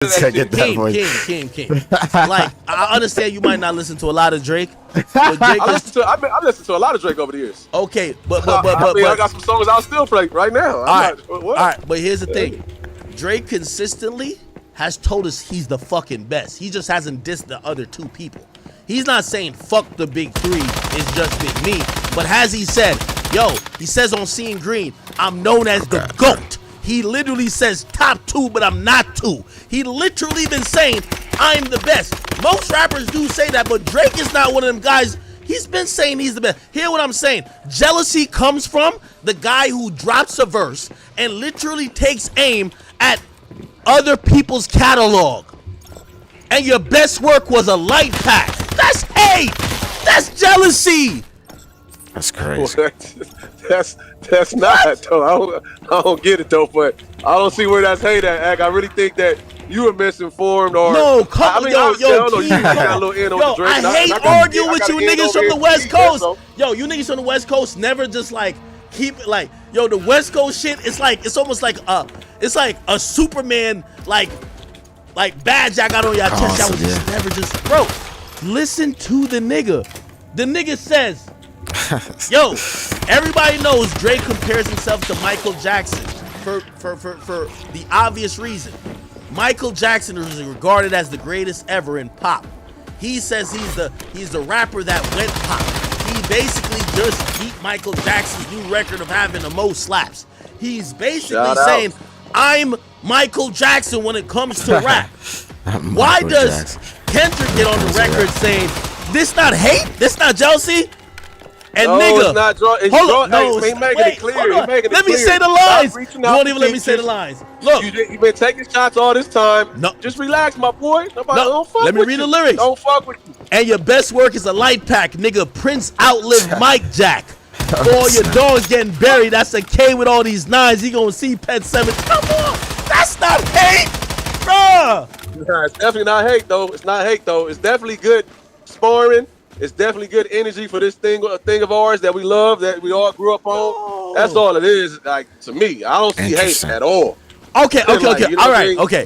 King. Like, I understand you might not listen to a lot of Drake, but Drake I listen to a lot of Drake over the years. Okay, but I got some songs I'll still play right now. All right, but here's the thing. Drake consistently has told us he's the fucking best. He just hasn't dissed the other two people. He's not saying fuck the big three, it's just big me. But has he said, yo, he says on Seeing Green, I'm known as the GOAT. He literally says top two, but I'm not two. He literally been saying I'm the best. Most rappers do say that, but Drake is not one of them guys. He's been saying he's the best. Hear what I'm saying. Jealousy comes from the guy who drops a verse and literally takes aim at other people's catalog. And your best work was a light pack. That's hate. That's jealousy. That's crazy. Well, that's not though. I don't get it though, but I don't see where that's hate at, Ag. I really think that you were misinformed or no, come on, yo, I hate arguing with you niggas from the West Coast. Yo, you niggas from the West Coast never just like keep it like, yo, the West Coast shit, it's almost like a Superman like badge I got on your chest. That was just never just, bro, listen to the nigga. The nigga says, yo, everybody knows Drake compares himself to Michael Jackson for the obvious reason. Michael Jackson is regarded as the greatest ever in pop. He says he's the rapper that went pop. He basically just beat Michael Jackson's new record of having the most slaps. He's basically saying, I'm Michael Jackson when it comes to rap. Why does Kendrick get on the record saying, this not hate? This not jealousy? And no, nigga, let me say the lines. You won't even let me say the lines. Look, you've been taking shots all this time. No, just relax, my boy. Don't fuck let me read the lyrics. Don't fuck with you. And your best work is a light pack, nigga. Prince outlived Mike Jack. All your dogs getting buried. That's a K with all these nines. He gonna see Pet 7. Come on, that's not hate, bruh. Nah, it's definitely not hate though. It's not hate though. It's definitely good sparring. It's definitely good energy for this thing of ours that we love, that we all grew up on. Oh. That's all it is. Like, to me, I don't see hate at all. Okay. All right. Okay.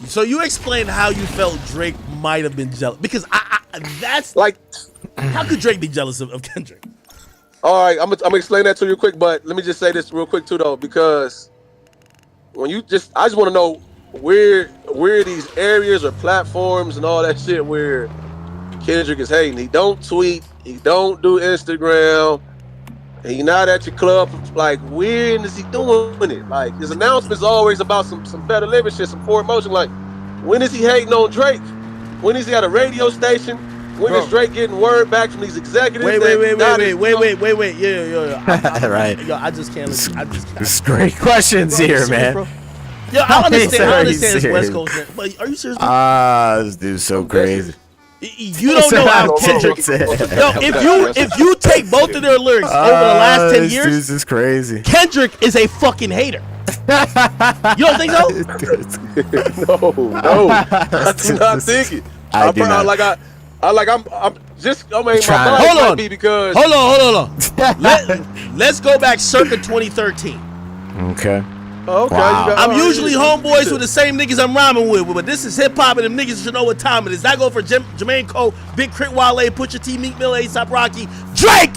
So you explained how you felt Drake might have been jealous, because that's like, how could Drake be jealous of Kendrick? All right, I'm gonna explain that to you quick, but let me just say this real quick too, though, because I just want to know where these areas or platforms and all that shit where Kendrick is hating. He don't tweet. He don't do Instagram. He not at your club. Like, when is he doing it? Like, his announcements always about some better living shit, some forward motion. Like, when is he hating on Drake? When is he at a radio station? When is Drake getting word back from these executives? Wait. Yeah. Right. Yo, I just can't listen. It's great questions here, man. Bro. Yo, I understand this West Coast, man. But are you serious? This dude's so crazy. You don't know how Kendrick. Yo, if you take both of their lyrics over the last 10 years, this is crazy. Kendrick is a fucking hater. You don't think so? No. I do not think it. I'm hold on. Let's go back circa 2013. Okay. Okay. Wow. I'm usually homeboys with the same niggas I'm rhyming with, but this is hip hop and them niggas should know what time it is. I go for Jermaine Cole, Big Crit Wale, Pusha T, Meek Mill, A$AP Rocky, Drake,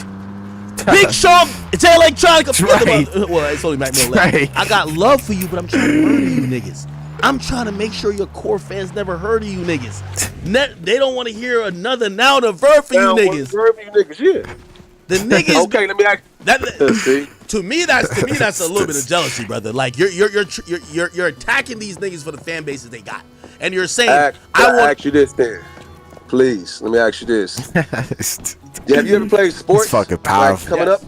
Big Sean, it's Electronica. Well, it's only Mac Mill. I got love for you, but I'm trying to murder you niggas. I'm trying to make sure your core fans never heard of you niggas. They don't want to hear another now the verb for you niggas. Yeah. The niggas. Okay, let me ask. To me, that's a little bit of jealousy, brother. Like, you're attacking these niggas for the fan bases they got, and you're saying, I want to ask you this, then. Please, let me ask you this. Have you ever played sports? It's fucking powerful. Like, coming up.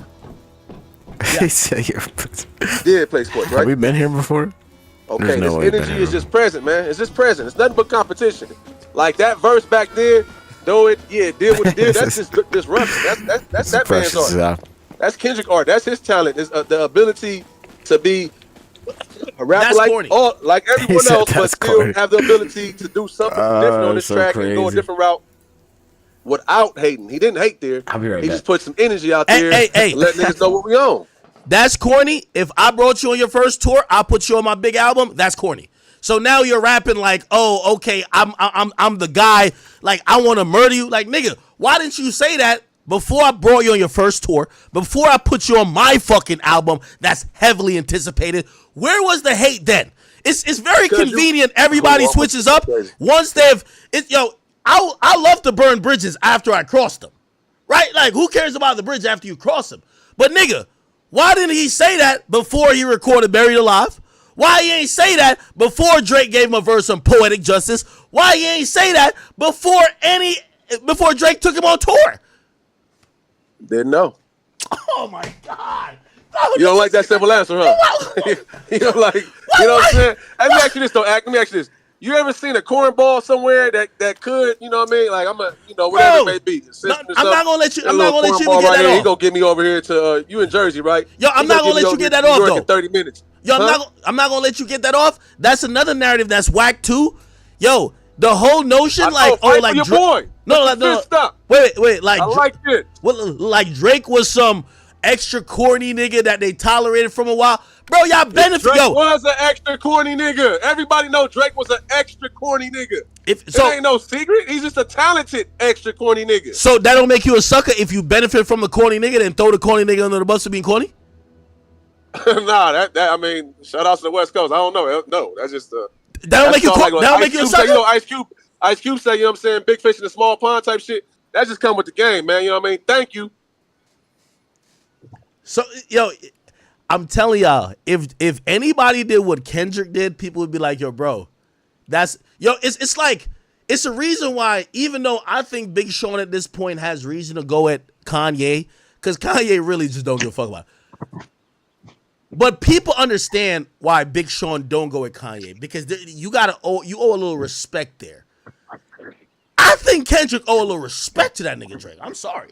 Yeah. You did play sports, right? Have we been here before? Okay, this energy is just present, man. It's just present. It's nothing but competition. Like that verse back then, though it did what it did. That's just disruption. That's that man's art. That's Kendrick art. That's his talent. Is the ability to be a rapper like everyone else, but still have the ability to do something different on this track and go a different route without hating. He didn't hate there. I'll be right back. He just put some energy out there and let niggas know what we on. That's corny. If I brought you on your first tour, I'll put you on my big album. That's corny. So now you're rapping like, oh, okay, I'm the guy. Like, I want to murder you. Like, nigga, why didn't you say that before I brought you on your first tour? Before I put you on my fucking album that's heavily anticipated? Where was the hate then? It's very convenient. Everybody switches up once I love to burn bridges after I cross them, right? Like, who cares about the bridge after you cross them? But nigga, why didn't he say that before he recorded Buried Alive? Why he ain't say that before Drake gave him a verse on Poetic Justice? Why he ain't say that before Drake took him on tour? Didn't know. Oh my God. You don't like that simple answer, huh? You don't like, you know what I'm saying? Let me ask you this, though, Let me ask you this. You ever seen a cornball somewhere that could, you know what I mean? Like, whatever it may be. I'm not gonna let you even get that off. He gonna get me over here to, you in Jersey, right? Yo, I'm not gonna let you get that off, though. In 30 minutes. Yo, I'm not gonna let you get that off. That's another narrative that's whack too. Yo, the whole notion like your boy. No. Wait, like I like it. Like Drake was some extra corny nigga that they tolerated from a while. Bro, y'all benefit. Drake was an extra corny nigga. Everybody know Drake was an extra corny nigga. It ain't no secret. He's just a talented extra corny nigga. So that don't make you a sucker if you benefit from the corny nigga and throw the corny nigga under the bus for being corny? Nah, I mean, shout out to the West Coast. I don't know. No, that's just that don't make you a sucker. You know, Ice Cube say, you know what I'm saying, big fish in a small pond type shit. That just come with the game, man. You know what I mean? Thank you. So, yo, I'm telling y'all, if anybody did what Kendrick did, people would be like, yo, bro, it's like, it's a reason why, even though I think Big Sean at this point has reason to go at Kanye, because Kanye really just don't give a fuck about it. But people understand why Big Sean don't go at Kanye, because you owe a little respect there. I think Kendrick owe a little respect to that nigga Drake. I'm sorry.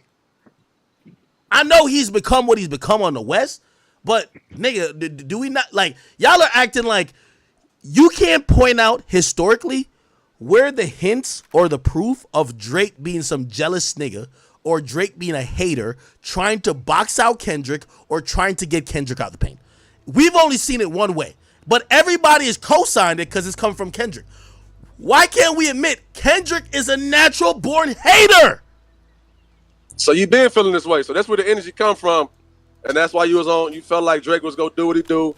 I know he's become what he's become on the West, but nigga, do we not, like, y'all are acting like you can't point out historically where the hints or the proof of Drake being some jealous nigga or Drake being a hater trying to box out Kendrick or trying to get Kendrick out the paint. We've only seen it one way, but everybody has co-signed it because it's come from Kendrick. Why can't we admit Kendrick is a natural born hater? So you been feeling this way. So that's where the energy come from. And that's why you felt like Drake was going to do what he do.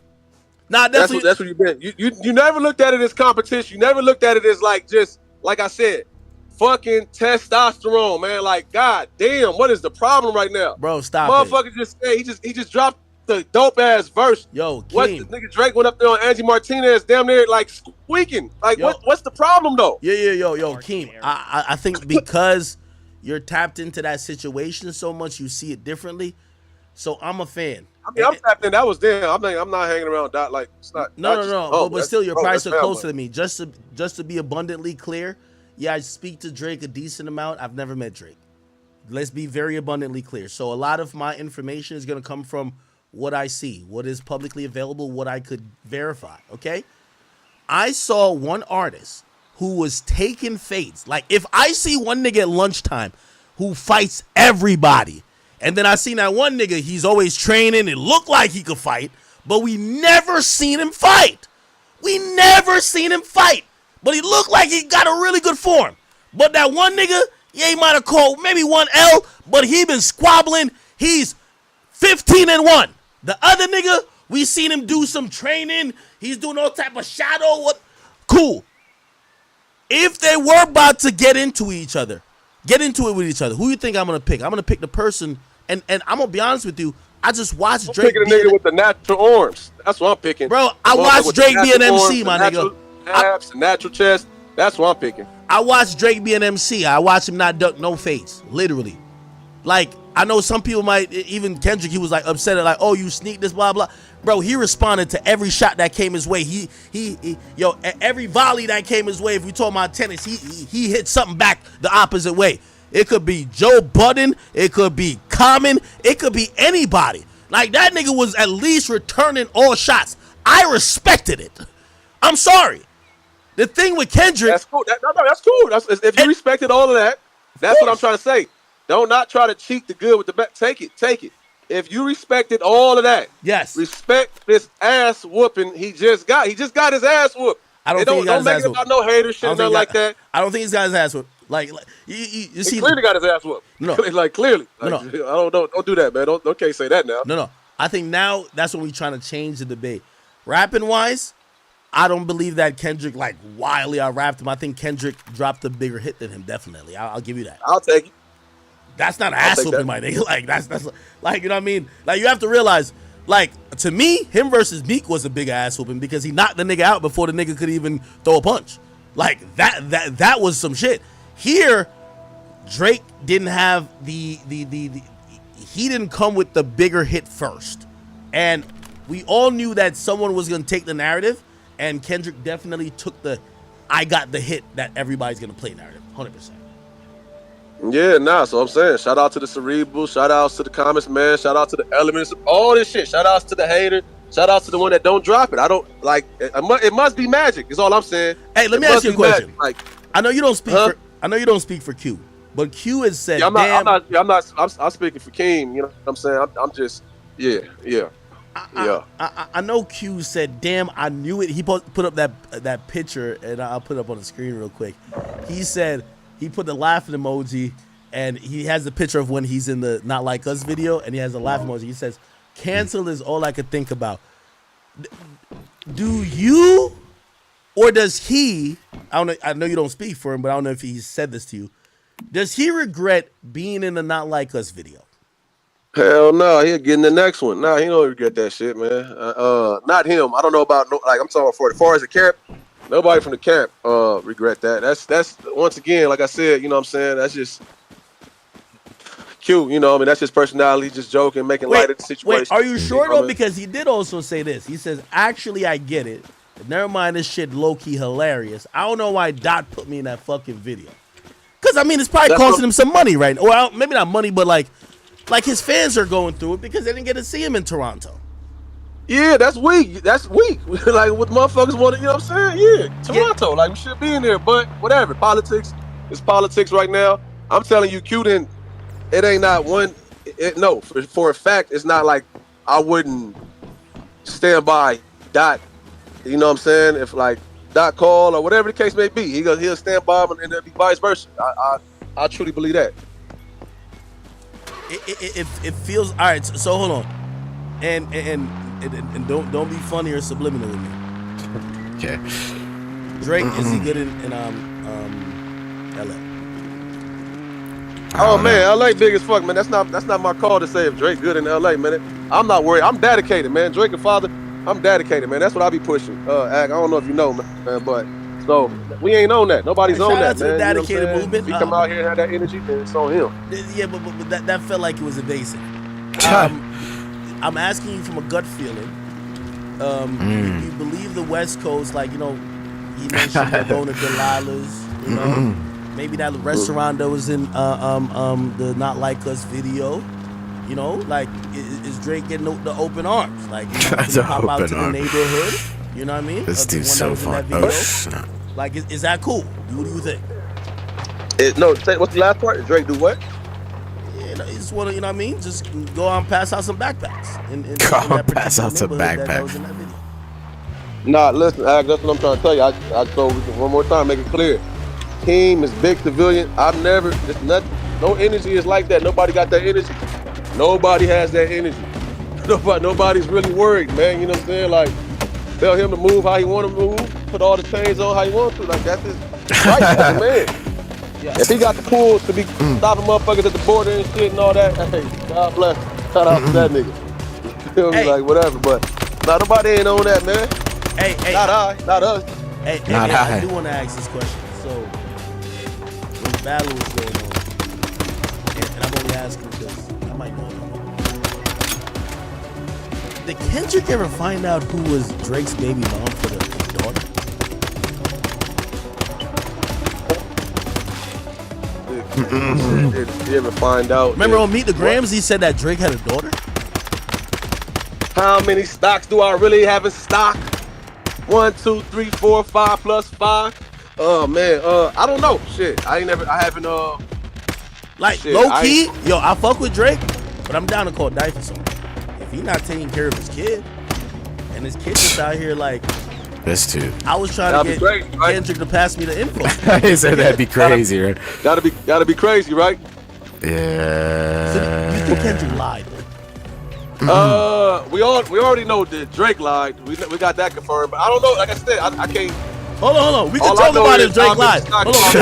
Nah, that's what you been. You never looked at it as competition. You never looked at it as like, just, like I said, fucking testosterone, man. Like, God damn, what is the problem right now? Bro, stop Motherfucker it. just say, he just dropped the dope ass verse. Yo, what the nigga Drake went up there on Angie Martinez, damn near like squeaking. Like, what's the problem though? Yo, Keem. I think because you're tapped into that situation so much, you see it differently. So I'm a fan. I mean, I'm tapped in. That was there. I'm not hanging around. Like, it's not. No. But still, you're probably so closer to me. Just to be abundantly clear, yeah, I speak to Drake a decent amount. I've never met Drake. Let's be very abundantly clear. So a lot of my information is going to come from what I see, what is publicly available, what I could verify, okay? I saw one artist who was taking fades. Like, if I see one nigga at lunchtime who fights everybody, and then I seen that one nigga, he's always training, it looked like he could fight, but we never seen him fight. But he looked like he got a really good form. But that one nigga, yeah, he might have called maybe one L, but he been squabbling. He's 15-1. The other nigga, we seen him do some training. He's doing all type of shadow. What? Cool. If they were about to get into it with each other, who you think I'm gonna pick? I'm gonna pick the person, and I'm gonna be honest with you. I just watched Drake. I'm picking a nigga with the natural arms. That's what I'm picking. Bro, I watched Drake be an MC, my nigga. Abs, natural chest. That's what I'm picking. I watched Drake be an MC. I watched him not duck no face, literally. Like, I know some people might, even Kendrick, he was like upset at like, oh, you sneak this, blah, blah. Bro, he responded to every shot that came his way. Every volley that came his way, if we talk about tennis, he hit something back the opposite way. It could be Joe Budden. It could be Common. It could be anybody. Like, that nigga was at least returning all shots. I respected it. I'm sorry. The thing with Kendrick. That's cool. That's cool. If you respected all of that, that's what I'm trying to say. Don't not try to cheat the good with the bad. Take it. If you respected all of that, yes, respect this ass whooping he just got. He just got his ass whooped. I don't think he got his make ass it about no hater shit, nothing like that. I don't think he's got his ass whooped. Like you see, he clearly got his ass whooped. No, like clearly. Like, no. I don't do that, man. Can't say that now. No. I think now that's when we're trying to change the debate. Rapping wise, I don't believe that Kendrick like wildly out-rapped him. I think Kendrick dropped a bigger hit than him. Definitely, I'll give you that. I'll take it. That's not an ass whooping, my nigga. Like that's like, you know what I mean. Like you have to realize, like to me, him versus Meek was a big ass whooping because he knocked the nigga out before the nigga could even throw a punch. Like that was some shit. Here, Drake didn't have the he didn't come with the bigger hit first, and we all knew that someone was gonna take the narrative, and Kendrick definitely took the I got the hit that everybody's gonna play narrative, 100%. Yeah, nah, so I'm saying, shout out to the Cerebral, shout outs to the comments, man, shout out to the elements, all this shit, shout outs to the hater, shout outs to the one that don't drop it. I don't, like, it must be magic, is all I'm saying. Hey, let me ask you a question. Like, I know you don't speak for Q, but Q has said, yeah, I'm speaking for Keem, you know what I'm saying? I'm just, yeah. I know Q said, damn, I knew it. He put up that picture, and I'll put it up on the screen real quick. He said, he put the laughing emoji, and he has the picture of when he's in the Not Like Us video, and he has a laughing emoji. He says, cancel is all I could think about. Do you, or does he, I know you don't speak for him, but I don't know if he said this to you. Does he regret being in the Not Like Us video? Hell no, he'll get in the next one. Nah, he don't regret that shit, man. Not him. I don't know about, like, I'm talking for as far as the camp. Nobody from the camp regret that. That's once again, like I said, you know what I'm saying? That's just cute, you know what I mean? That's his personality, just joking, making light of the situation. Wait, are you sure though? Because he did also say this. He says, actually, I get it. Never mind, this shit low-key hilarious. I don't know why Dot put me in that fucking video. Because, I mean, it's probably costing him some money, right? Or maybe not money, but like his fans are going through it because they didn't get to see him in Toronto. Yeah, that's weak. That's weak. Like, what motherfuckers want to, you know what I'm saying? Yeah, Toronto. Yeah. Like, we should be in there, but whatever. Politics is politics right now. I'm telling you, Q didn't, it ain't not one, no, for a fact, it's not like I wouldn't stand by Dot, you know what I'm saying? If, like, Dot call or whatever the case may be, he'll stand by him and it'll be vice versa. I truly believe that. It feels, all right, so hold on. And don't be funny or subliminal with me. Okay. Drake, is he good in LA? Oh man, LA big as fuck, man. That's not my call to say if Drake good in LA, man. I'm not worried. I'm dedicated, man. Drake and Father, I'm dedicated, man. That's what I be pushing. I don't know if you know, man, but so we ain't on that. Nobody's on that, man. Shout out to the dedicated movement. If he come out here and have that energy, then it's on him. Yeah, but that felt like it was evasive. I'm asking you from a gut feeling. You believe the West Coast, like, you know, he mentioned the Bona Delilah's, you know, maybe that restaurant that was in the Not Like Us video, you know, like is Drake getting the open arms, like, you know, can pop out to the neighborhood, you know what I mean? This dude's so fun. Like, is that cool? What do you think? What's the last part? Drake do what? You know, just want to, you know what I mean? Just go out and pass out some backpacks. Pass out some backpacks. Nah, listen, that's what I'm trying to tell you. I told you one more time, make it clear. Team is big civilian. I've never, no energy is like that. Nobody got that energy. Nobody has that energy. Nobody's really worried, man. You know what I'm saying? Like, tell him to move how he want to move, put all the chains on how he wants to. Like, that's his right, that's a man. Yeah. If he got the pull to be stopping motherfuckers at the border and shit and all that, hey, God bless. Shout out to that nigga. You feel me? Like, whatever. But nobody ain't on that, man. Hey. Not us. Hey, I do want to ask this question. So, when the battle was going on, and I'm only asking because I might know it. Did Kendrick ever find out who was Drake's baby mom for the daughter? Did you ever find out? Remember on Meet the Grams, he said that Drake had a daughter? How many stocks do I really have in stock? 1, 2, 3, 4, 5 plus 5. Oh man, I don't know. Shit, I haven't. Like shit, low key, I fuck with Drake, but I'm down to call Dyfus on him. If he not taking care of his kid, and his kid just out here like This too. I was trying to get Kendrick to pass me the info. He said that'd be crazy, right? Gotta be crazy, right? Yeah. So you think Kendrick lied? We already know that Drake lied. We got that confirmed. But I don't know. Like I said, I can't. Hold on. We can talk about if Drake lied. Hold on.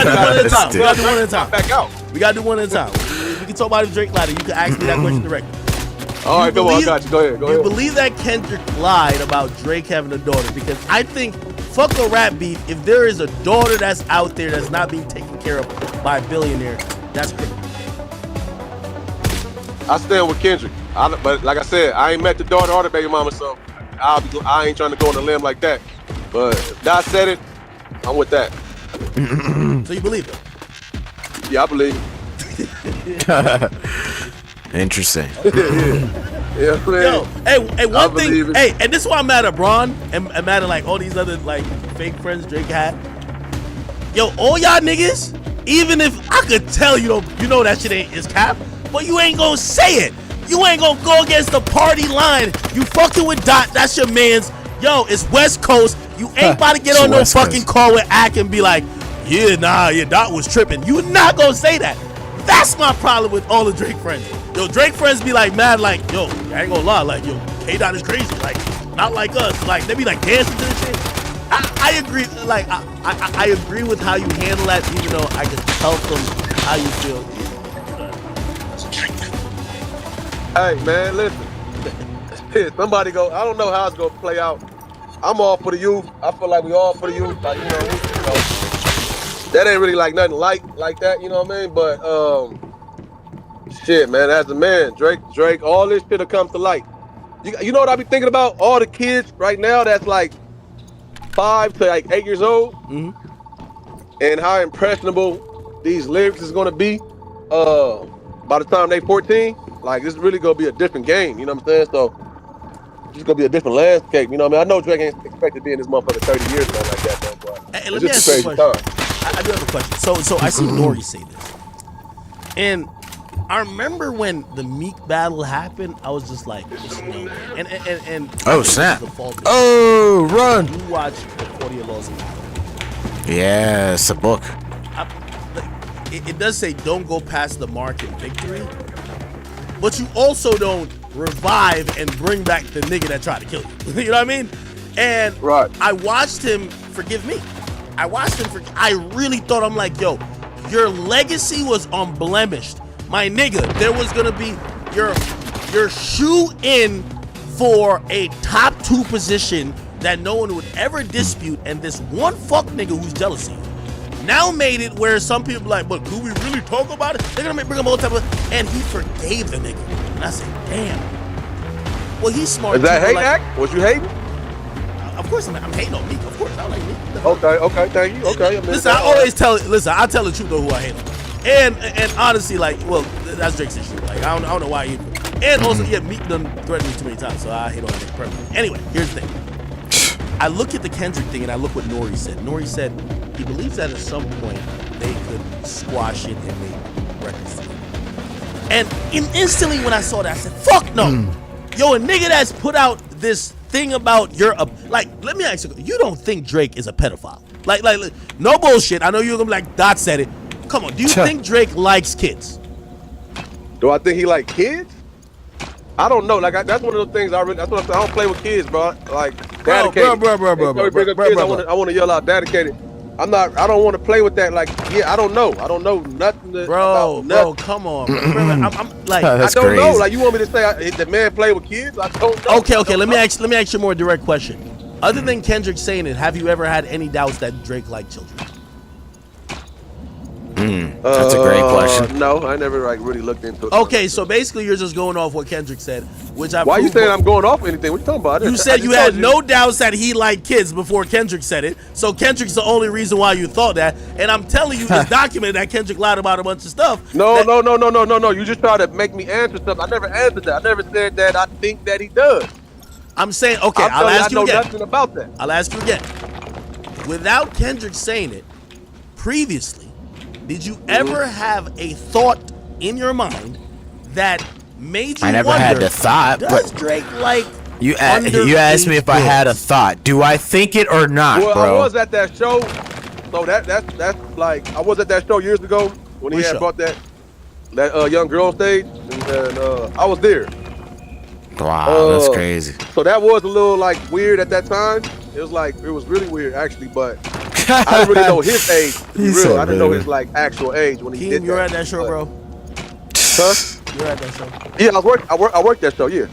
We gotta do one at a time. Back out. We gotta do one at a time. We can talk about if Drake lied. And you can ask me that question directly. All right, come on. I got you. Go ahead. You believe that Kendrick lied about Drake having a daughter? Because I think, fuck a rap beef, if there is a daughter that's out there that's not being taken care of by a billionaire, that's criminal. I stand with Kendrick. But like I said, I ain't met the daughter or the baby mama, so I ain't trying to go on a limb like that. But if Dot said it, I'm with that. So you believe it? Yeah, I believe it. Interesting. Yeah, man. Yo, hey, one thing, hey, and this is why I'm mad at Braun and mad at like all these other like fake friends Drake had. Yo, all y'all niggas, even if I could tell you know that shit is cap, but you ain't gonna say it. You ain't gonna go against the party line. You fucking with Dot, that's your man's. Yo, it's West Coast. You ain't about to get on no fucking call with Ak and be like, yeah, Dot was tripping. You not gonna say that. That's my problem with all the Drake friends. Yo, Drake friends be like mad, like, yo, I ain't gonna lie, like, yo, KDOT is crazy, like, not like us. Like, they be like dancing to the shit. I agree, like, I agree with how you handle that, even though I can tell them how you feel. Hey, man, listen. Somebody go, I don't know how it's gonna play out. I'm all for the youth. I feel like we all for the youth. Like, you know, that ain't really like nothing like that, you know what I mean? But shit, man, as a man, Drake, all this shit'll come to light. You know what I be thinking about? All the kids right now that's like 5 to like 8 years old, and how impressionable these lyrics is gonna be by the time they 14. Like, this is really gonna be a different game, you know what I'm saying? So it's gonna be a different landscape, you know what I mean? I know Drake ain't expected to be in this motherfucker 30 years or nothing like that, man, but hey, let me ask you a question. I do have a question. So I see Nori say this, and I remember when the Meek battle happened, I was just like, it's no way. And oh snap! Oh, run! You watch the 40 Laws of Power. Yeah, it's a book. It does say don't go past the mark in victory, but you also don't revive and bring back the nigga that tried to kill you. You know what I mean? And I watched him forgive me. I really thought, I'm like, yo, your legacy was unblemished. My nigga, there was gonna be your shoe in for a top 2 position that no one would ever dispute, and this one fuck nigga who's jealous of you now made it where some people be like, but could we really talk about it? They're gonna bring him all type of, and he forgave the nigga. And I said, damn. Well, he's smart. Is that hate act? Was you hating? Of course I'm hating on Meek. Of course, I like Meek. Okay, thank you. Okay, listen, I tell the truth though who I hate on. And honestly, like, well, that's Drake's issue. Like, I don't know why he. And also, yeah, Meek done threatened me too many times, so I hate on him personally. Anyway, here's the thing. I look at the Kendrick thing and I look what Nori said. Nori said he believes that at some point they could squash it and make records together. And instantly when I saw that, I said, fuck no. Yo, a nigga that's put out this thing about like, let me ask you don't think Drake is a pedophile? Like, no bullshit. I know you're gonna be like, Dot said it. Come on, do you think Drake likes kids? Do I think he like kids? I don't know. Like, that's one of those things. That's what I'm saying. I don't play with kids, bro. Like, dedicated. Bro. I want to yell out dedicated. I don't want to play with that. Like, yeah, I don't know. I don't know nothing. Bro, come on. I'm like, I don't know. Like, you want me to say the man play with kids? I don't know. Okay. Let me ask you a more direct question. Other than Kendrick saying it, have you ever had any doubts that Drake liked children? That's a great question. No, I never like really looked into it. Okay, so basically you're just going off what Kendrick said, which I. Why are you saying I'm going off anything? What you talking about? You said you had no doubts that he liked kids before Kendrick said it. So Kendrick's the only reason why you thought that. And I'm telling you, it's documented that Kendrick lied about a bunch of stuff. No. You just try to make me answer stuff. I never answered that. I never said that I think that he does. I'm saying, okay, I'll ask you again. I know nothing about that. I'll ask you again. Without Kendrick saying it, previously, did you ever have a thought in your mind that made you wonder, I never had the thought. Does Drake like You asked me if I had a thought. Do I think it or not, well, bro? I was at that show. So that's like I was at that show years ago when he had brought that young girl on stage, and I was there. Wow, that's crazy. So that was a little like weird at that time. It was really weird actually, but I didn't really know his age. To be real, I didn't know his like actual age when he did that. You were at that show, bro? Huh? You were at that show? Yeah, I worked that show. Yeah.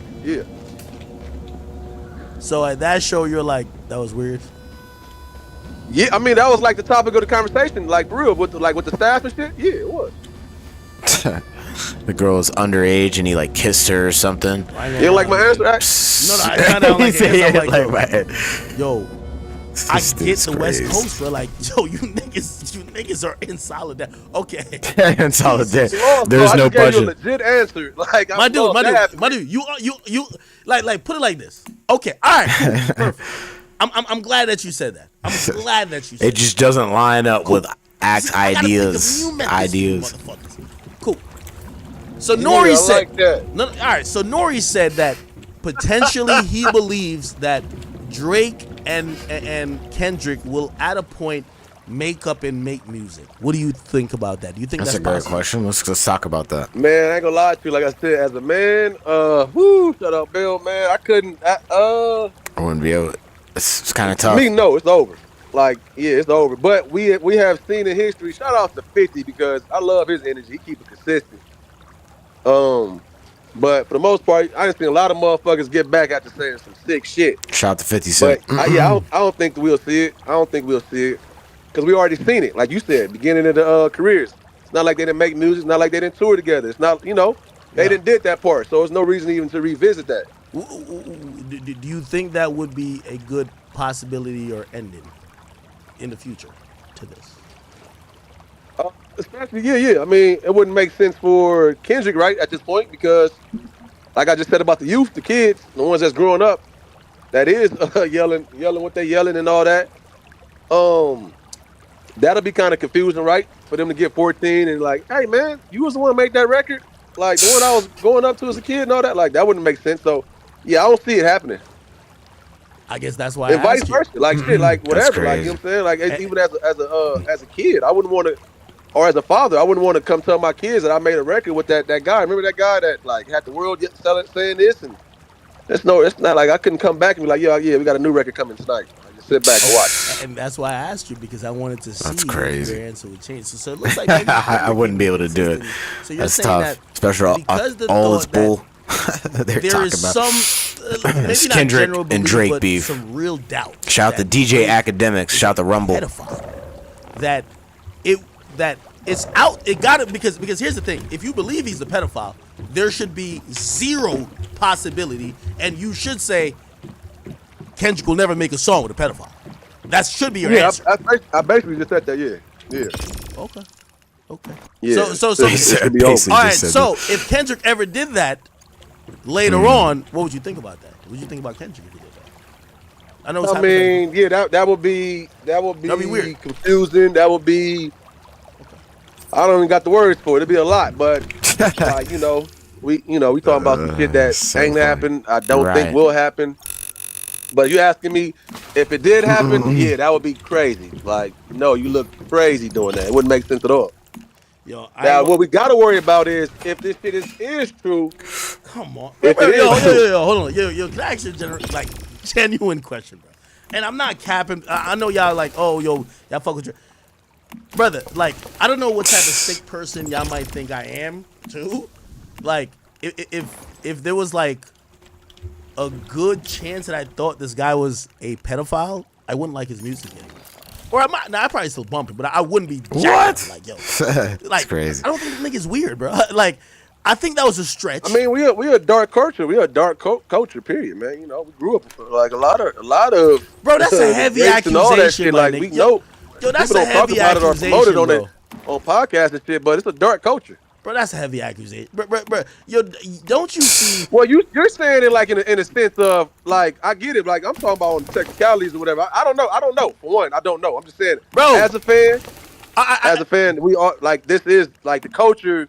So at that show, you're like, that was weird. Yeah, I mean that was like the topic of the conversation, like for real, with the staff and shit. Yeah, it was. The girl was underage and he like kissed her or something. You don't like my answer? No, I kind of like it. I'm like, yo, I get the West Coast, bro. Like, yo, you niggas are in solidarity. Okay. In solidarity. There's no budget. I gave you a legit answer. Like, my dude, you like put it like this. Okay, all right, cool, perfect. I'm glad that you said that. I'm glad that you said it just doesn't line up with ideas. Cool. So Nori said, like that. No, all right. So Nori said that potentially he believes that Drake and Kendrick will at a point make up and make music. What do you think about that? Do you think that's a great possible? question? Let's talk about that. Man, I ain't gonna lie to you. Like I said, as a man, shut up, Bill. Man, I wouldn't be able. It's kind of tough. Me, no, it's over. Like, yeah, it's over. But we have seen in history. Shout out to 50 because I love his energy. He keep it consistent. But for the most part, I done seen a lot of motherfuckers get back after saying some sick shit. Shout out to 50 Cent. But I don't think that we'll see it. I don't think we'll see it because we already seen it. Like you said, beginning of the careers. It's not like they didn't make music. It's not like they didn't tour together. It's not, they didn't did that part. So there's no reason even to revisit that. Do you think that would be a good possibility or ending in the future to this? Especially, yeah. I mean, it wouldn't make sense for Kendrick, right, at this point, because, like I just said about the youth, the kids, the ones that's growing up, that is yelling what they yelling and all that. That'll be kind of confusing, right, for them to get 14 and like, hey man, you was the one to make that record, like the one I was going up to as a kid and all that. Like that wouldn't make sense. So, yeah, I don't see it happening. I guess that's why. And vice versa, like shit, like whatever, like you know what I'm saying, like even as a kid, I wouldn't want to. Or as a father, I wouldn't want to come tell my kids that I made a record with that guy. Remember that guy that like had the world saying this, and it's not like I couldn't come back and be like, yeah, we got a new record coming tonight. I just sit back and watch. And that's why I asked you because I wanted to see if your answer would change. So it looks like maybe I wouldn't be able to do it. So you're that's saying tough, that especially all this bull. They're there talking is about some maybe not Kendrick general belief, and Drake but beef. some real doubt. Shout the DJ Akademiks. Shout the Rumble. That it's out. It got it because here's the thing. If you believe he's a pedophile, there should be zero possibility, and you should say Kendrick will never make a song with a pedophile. That should be your answer. I basically just said that. Yeah. Okay. Yeah. So should be over. All right. So if Kendrick ever did that later on, what would you think about that? What would you think about Kendrick if he did that? I know. I mean, yeah, that would be weird. Confusing. That would be. I don't even got the words for it. It'd be a lot, but we talking about some shit that ain't happened. I don't think will happen. But you asking me if it did happen? Yeah, that would be crazy. Like, no, you look crazy doing that. It wouldn't make sense at all. Now, what we got to worry about is if this shit is true. Come on, hold on, can I ask you genuine question, bro? And I'm not capping. I know y'all like, y'all fuck with your. Brother, like, I don't know what type of sick person y'all might think I am, too. Like, if there was, like, a good chance that I thought this guy was a pedophile, I wouldn't like his music anymore. Or I probably still bump it, but I wouldn't be jacked. Like, yo. That's crazy. I don't think the nigga's weird, bro. Like, I think that was a stretch. I mean, we a dark culture. We a dark culture, period, man. We grew up with, like, a lot of... Bro, that's a heavy accusation, like, we know... Yo, that's people a heavy don't talk about accusation, it or promote it bro. on podcasts and shit, but it's a dark culture. Bro, that's a heavy accusation. Bro, yo, don't you see? Well, you're saying it like in a sense of like I get it. Like I'm talking about on technicalities or whatever. I don't know. For one, I don't know. I'm just saying, bro. As a fan, we are like this is like the culture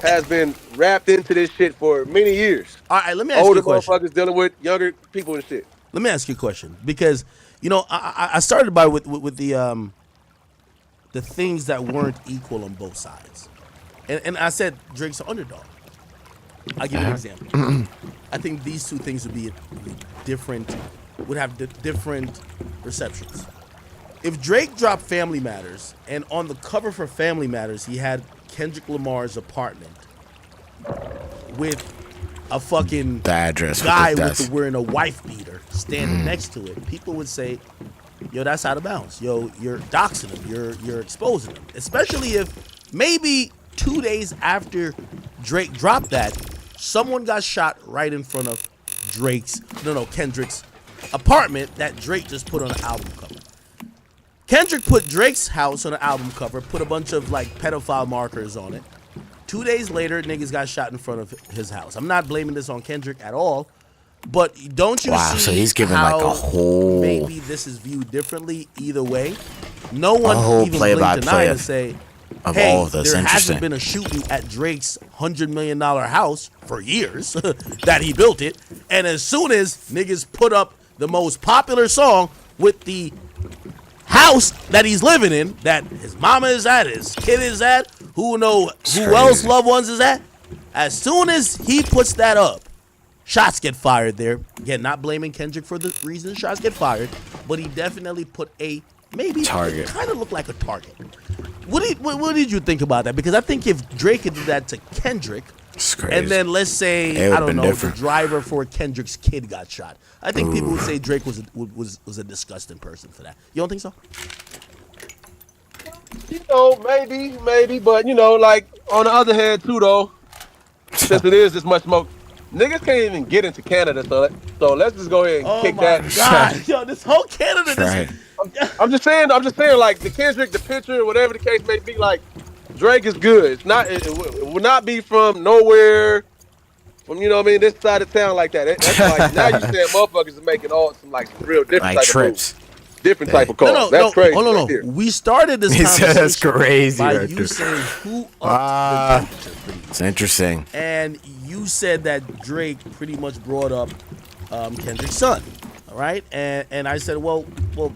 has been wrapped into this shit for many years. All right, let me ask you a question. Older motherfuckers dealing with younger people and shit. Let me ask you a question because I started by with the things that weren't equal on both sides, and I said Drake's an underdog. I'll give you an example. I think these two things would have different receptions. If Drake dropped Family Matters, and on the cover for Family Matters, he had Kendrick Lamar's apartment with a fucking the address guy wearing a wife beater standing next to it, people would say, yo, that's out of bounds. Yo, you're doxing him. You're exposing him. Especially if maybe 2 days after Drake dropped that, someone got shot right in front of Kendrick's apartment that Drake just put on an album cover. Kendrick put Drake's house on an album cover, put a bunch of like pedophile markers on it. 2 days later, niggas got shot in front of his house. I'm not blaming this on Kendrick at all, but don't you see so he's giving how like a whole maybe this is viewed differently either way? No one even blinked an eye to say, hey, there hasn't been a shooting at Drake's $100 million house for years that he built it, and as soon as niggas put up the most popular song with the house that he's living in, that his mama is at, his kid is at, who else loved ones is at, as soon as he puts that up, shots get fired there. Again, not blaming Kendrick for the reason shots get fired, but he definitely put a target. It kind of looked like a target. What did you think about that? Because I think if Drake had did that to Kendrick, and then let's say the driver for Kendrick's kid got shot, I think people would say Drake was a disgusting person for that. You don't think so? Maybe, but like on the other hand too, though, since it is this much smoke, niggas can't even get into Canada, so let's just go ahead and kick that. Oh my God, yo, this whole Canada. Right. I'm just saying, like the Kendrick, the picture, whatever the case may be, like Drake is good. It will not be from nowhere, from this side of town like that. That's like now you saying motherfuckers are making all some real different like type trips. of moves. Different type of calls. That's crazy. Hold on. We started this conversation that's crazy by right you there. saying who upped the temperature. It's interesting. And you said that Drake pretty much brought up Kendrick's son, all right? And I said, well,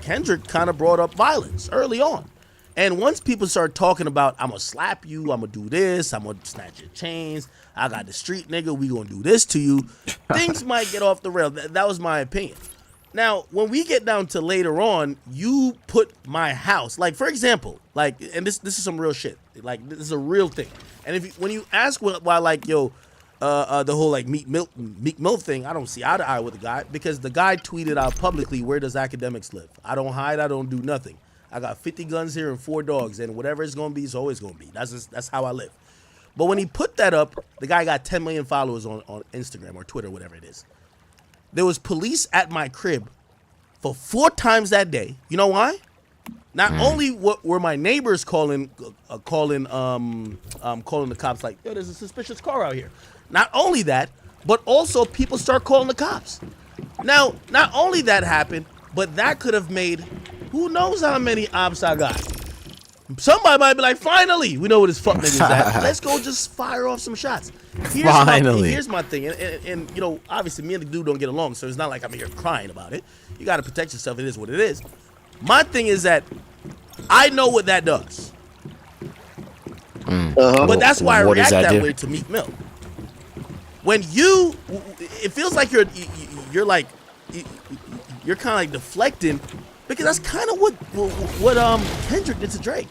Kendrick kind of brought up violence early on. And once people start talking about, I'm going to slap you, I'm going to do this, I'm going to snatch your chains, I got the street nigga, we going to do this to you, things might get off the rail. That was my opinion. Now, when we get down to later on, you put my house, like, for example, like, and this is some real shit. Like, this is a real thing. And when you ask why, like, the whole, like, Meek Mill thing, I don't see eye to eye with the guy, because the guy tweeted out publicly, where does Akademiks live? I don't hide, I don't do nothing. I got 50 guns here and 4 dogs, and whatever it's going to be, it's always going to be. That's how I live. But when he put that up, the guy got 10 million followers on Instagram or Twitter, whatever it is. There was police at my crib for 4 times that day. You know why? Not only were my neighbors calling the cops like, yo, there's a suspicious car out here. Not only that, but also people start calling the cops. Now, not only that happened, but that could have made who knows how many ops I got. Somebody might be like, finally, we know where this fuck nigga's at. Let's go just fire off some shots. Here's my thing. And obviously me and the dude don't get along, so it's not like I'm here crying about it. You got to protect yourself. It is what it is. My thing is that I know what that does. But that's why I react that way to Meek Mill. When it feels like you're kind of like deflecting, because that's kind of what Kendrick did to Drake.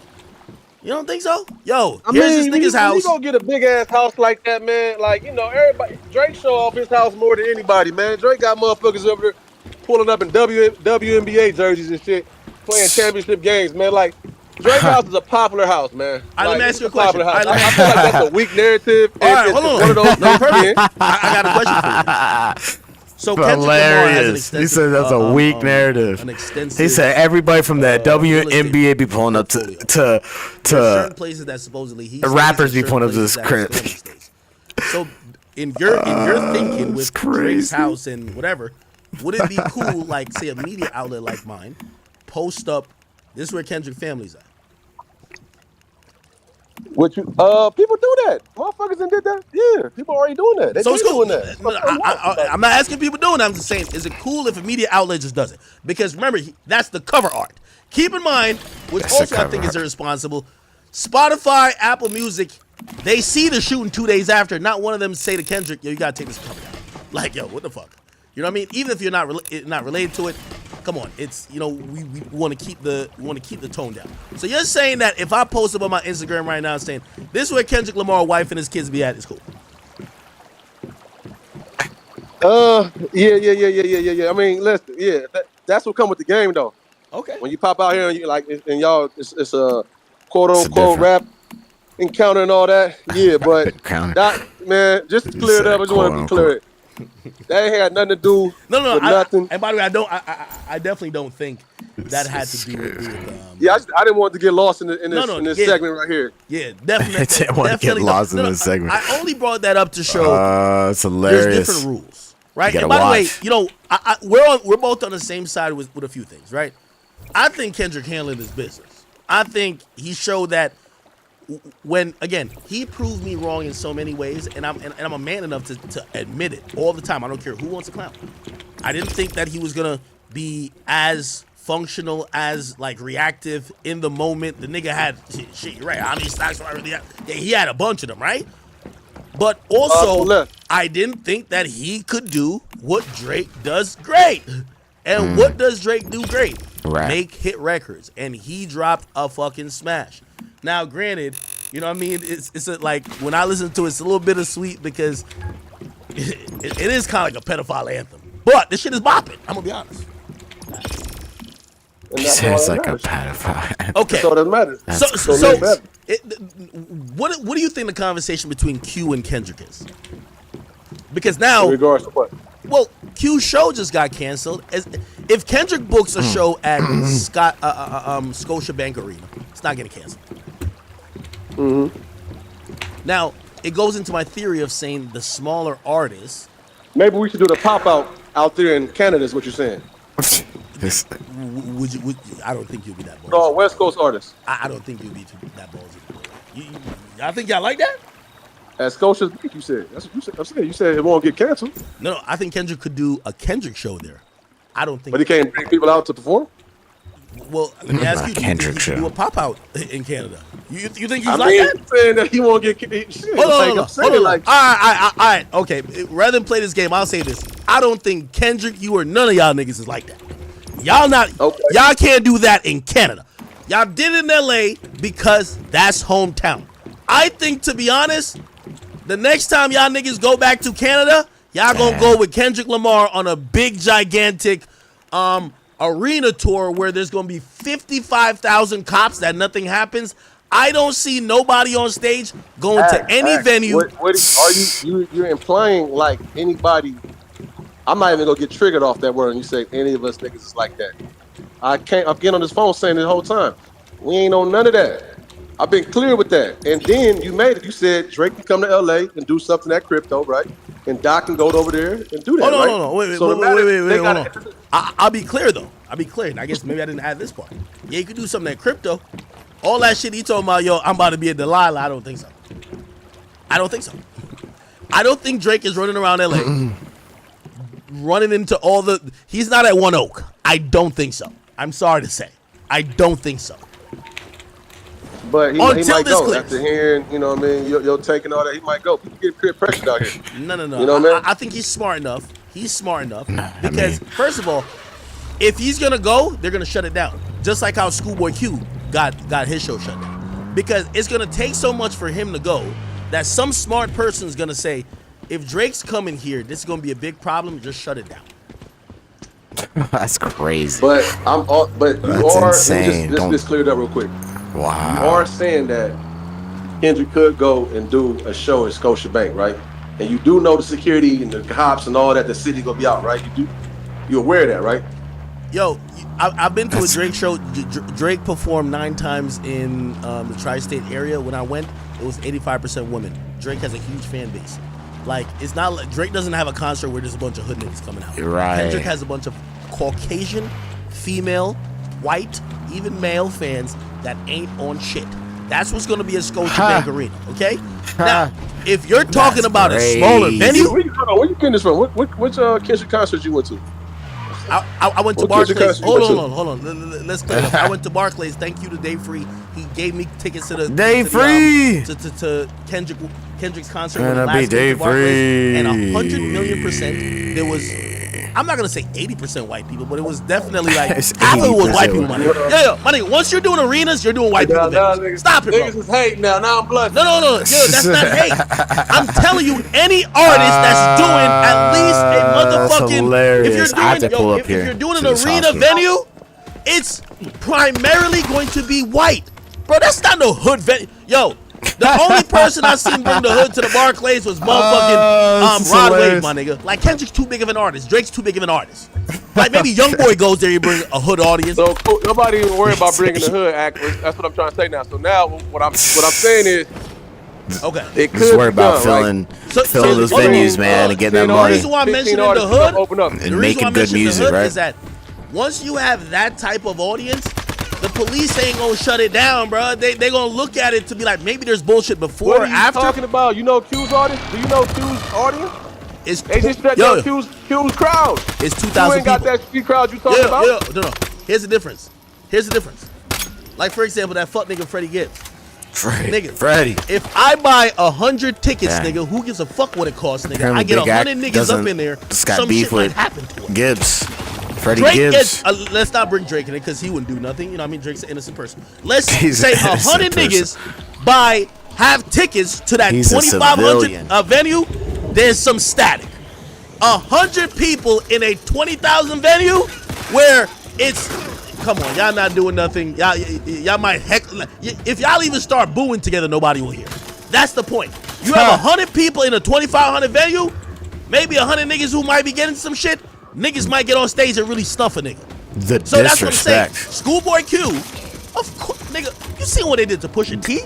You don't think so? Yo, here's this nigga's house. You gonna get a big ass house like that, man? Like, everybody, Drake show off his house more than anybody, man. Drake got motherfuckers over there pulling up in WNBA jerseys and shit, playing championship games, man. Like, Drake's house is a popular house, man. Let me ask you a question. I feel like that's a weak narrative. All right, hold on. One of those. No, perfect. I got a question for you. So hilarious. He said that's a weak narrative. He said everybody from the WNBA be pulling up to certain places that supposedly the rappers be pulling up to this crib. So in your thinking with Drake's house and whatever, would it be cool, like say a media outlet like mine, post up, this is where Kendrick family's at? What you people do that. Motherfuckers done did that. Yeah, people already doing that. They So it's cool. doing that. No, I'm not asking people doing that. I'm just saying, is it cool if a media outlet just does it? Because remember, that's the cover art. Keep in mind, which That's also I think is irresponsible, Spotify, Apple Music, they see the shooting 2 days after. Not one of them say to Kendrick, yo, you gotta take this cover down. Like, yo, what the fuck? You know what I mean? Even if you're not related to it, come on. It's, you know, we want to keep the tone down. So you're saying that if I post up on my Instagram right now saying this is where Kendrick Lamar wife and his kids be at, it's cool. Yeah. I mean, listen, yeah, that's what come with the game though. Okay. When you pop out here and you like, and y'all, it's a quote unquote rap encounter and all that. Yeah, but that, man, just to clear it up, I just want to be clear. That ain't had nothing to do with nothing. And by the way, I definitely don't think that had to do with yeah, I didn't want to get lost in this segment right here. Yeah, definitely. I didn't want to get lost in this segment. I only brought that up to show it's hilarious. There's different rules, right? And by the way, you know, we're both on the same side with a few things, right? I think Kendrick handled his business. I think he showed that when, again, he proved me wrong in so many ways, and I'm a man enough to admit it all the time. I don't care who wants to clown. I didn't think that he was gonna be as functional, as like reactive in the moment. The nigga had shit. You're right. How many stocks? Yeah, he had a bunch of them, right? But also, I didn't think that he could do what Drake does great. And what does Drake do great? Right. Make hit records, and he dropped a fucking smash. Now, granted, you know what I mean? It's like, when I listen to it, it's a little bittersweet because it is kind of like a pedophile anthem. But this shit is bopping. I'm going to be honest. He sounds like a pedophile. Okay. So it doesn't matter. What do you think the conversation between Q and Kendrick is? Because now, in regards to what? Well, Q's show just got canceled. If Kendrick books a show at Scotiabank Arena, it's not getting canceled. Now, it goes into my theory of saying the smaller artists. Maybe we should do the pop out there in Canada. Is what you're saying? Would you? I don't think you'll be that ballsy. No, West Coast artists. I don't think you'll be that ballsy. I think y'all like that. At Scotia's, you said. That's what you said. You said it won't get canceled. No, I think Kendrick could do a Kendrick show there. I don't think. But he can't bring people out to perform. Well, let me ask you: do you think he can do a pop out in Canada? You think he's like that? I'm saying that he won't get. Hold on. All right. Okay. Rather than play this game, I'll say this: I don't think Kendrick, you or none of y'all niggas is like that. Y'all not. Okay. Y'all can't do that in Canada. Y'all did it in LA because that's hometown. I think, to be honest, the next time y'all niggas go back to Canada, y'all gonna go with Kendrick Lamar on a big, gigantic arena tour where there's gonna be 55,000 cops that nothing happens. I don't see nobody on stage going to any venue. What are you're implying like anybody? I'm not even gonna get triggered off that word when you say any of us niggas is like that. I'm getting on this phone saying the whole time, we ain't on none of that. I've been clear with that. And then you made it. You said Drake can come to LA and do something at crypto, right? And Doc can go over there and do that. No. Wait, hold on. I'll be clear though. And I guess maybe I didn't add this part. Yeah, you could do something at crypto. All that shit he talking about, yo, I'm about to be a Delilah. I don't think so. I don't think Drake is running around LA running into all the. He's not at One Oak. I don't think so. I'm sorry to say. I don't think so. But he might go after hearing, you know what I mean, your take and all that. He might go. People get peer pressure out here. No. You know what I mean? I think he's smart enough. Because, first of all, if he's going to go, they're going to shut it down. Just like how Schoolboy Q got his show shut down. Because it's going to take so much for him to go that some smart person is going to say, if Drake's coming here, this is going to be a big problem, just shut it down. That's crazy. But you are insane. Just clear it up real quick. Wow. You are saying that Kendrick could go and do a show at Scotiabank, right? And you do know the security and the cops and all that, the city gonna be out, right? You're aware of that, right? Yo, I've been to a Drake show. Drake performed 9 times in the tri-state area. When I went, it was 85% women. Drake has a huge fan base. Like, it's not like Drake doesn't have a concert where there's a bunch of hood niggas coming out. Right. Kendrick has a bunch of Caucasian, female, white, even male fans that ain't on shit. That's what's going to be at Scotiabank Arena, okay? Now, if you're talking about a smaller venue... Where you getting this from? Which Kendrick concert you went to? I went to Barclays. Hold on. Let's clear up. I went to Barclays. Thank you to Dave Free. He gave me tickets to the to Kendrick's concert. Man, I be Dave Free. And 100,000,000%, there was. I'm not gonna say 80% white people, but it was definitely like half of it was white people. My nigga. Yeah, my nigga. Once you're doing arenas, you're doing white people. Stop it, bro. Niggas is hate now. Now I'm blushing. No. Yo, that's not hate. I'm telling you, any artist that's doing at least a motherfucking. If you're doing an arena venue, it's primarily going to be white, bro. That's not no hood venue. Yo. The only person I seen bring the hood to the Barclays was motherfucking Rod Wave, my nigga. Like, Kendrick's too big of an artist. Drake's too big of an artist. Like, maybe YoungBoy goes there, you bring a hood audience. So nobody even worry about bringing the hood act. That's what I'm trying to say now. So now what I'm saying is, okay, it could just worry about filling those venues, man, and getting that money. The reason why I'm mentioning the hood and making good music, right? Is that once you have that type of audience, the police ain't gonna shut it down, bro. They gonna look at it to be like, maybe there's bullshit before or after. What are you talking about? You know Q's audience? Do you know Q's audience? They just shut down Q's crowd. It's 2,000 people. You ain't got that street crowd you talking about? No. Here's the difference. Like, for example, that fuck nigga Freddie Gibbs. Freddie. If I buy 100 tickets, nigga, who gives a fuck what it costs, nigga? Apparently I get 100 niggas up in there. Some shit might happen to him. Gibbs. Freddie Drake Gibbs. Let's not bring Drake in it because he wouldn't do nothing. You know what I mean? Drake's an innocent person. Let's say 100 niggas have tickets to that 2,500 venue. There's some static. 100 people in a 20,000 venue where it's, come on, y'all not doing nothing. Y'all might if y'all even start booing together, nobody will hear. That's the point. You have 100 people in a 2,500 venue, maybe 100 niggas who might be getting some shit. Niggas might get on stage and really stuff a nigga. So that's what I'm saying. Schoolboy Q, of course, nigga. You seen what they did to Pusha T?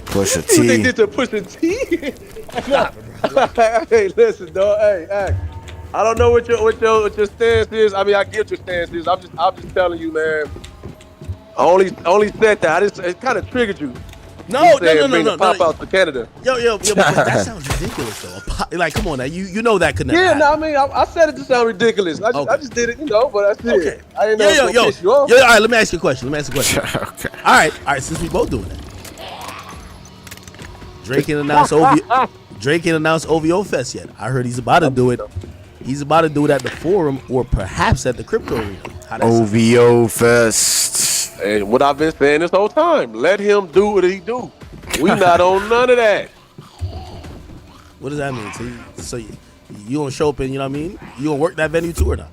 Pusha T. What they did to Pusha T? Hey, listen, dog. Hey, I don't know what your stance is. I mean, I get your stance is. I'm just telling you, man. I only said that. It kind of triggered you. No. Pop out to Canada. Yo, but that sounds ridiculous though. Like, come on now, you know that could never happen. I mean, I said it to sound ridiculous. I just did it, but that's it. Okay. I didn't know it was gonna piss you off. All right, let me ask you a question. Okay. All right, since we both doing that. Drake ain't announced OVO Fest yet. I heard he's about to do it. He's about to do it at the Forum or perhaps at the Crypto Arena. OVO Fest. And what I've been saying this whole time, let him do what he do. We not on none of that. What does that mean? So you gonna show up and, you know what I mean? You gonna work that venue too or not?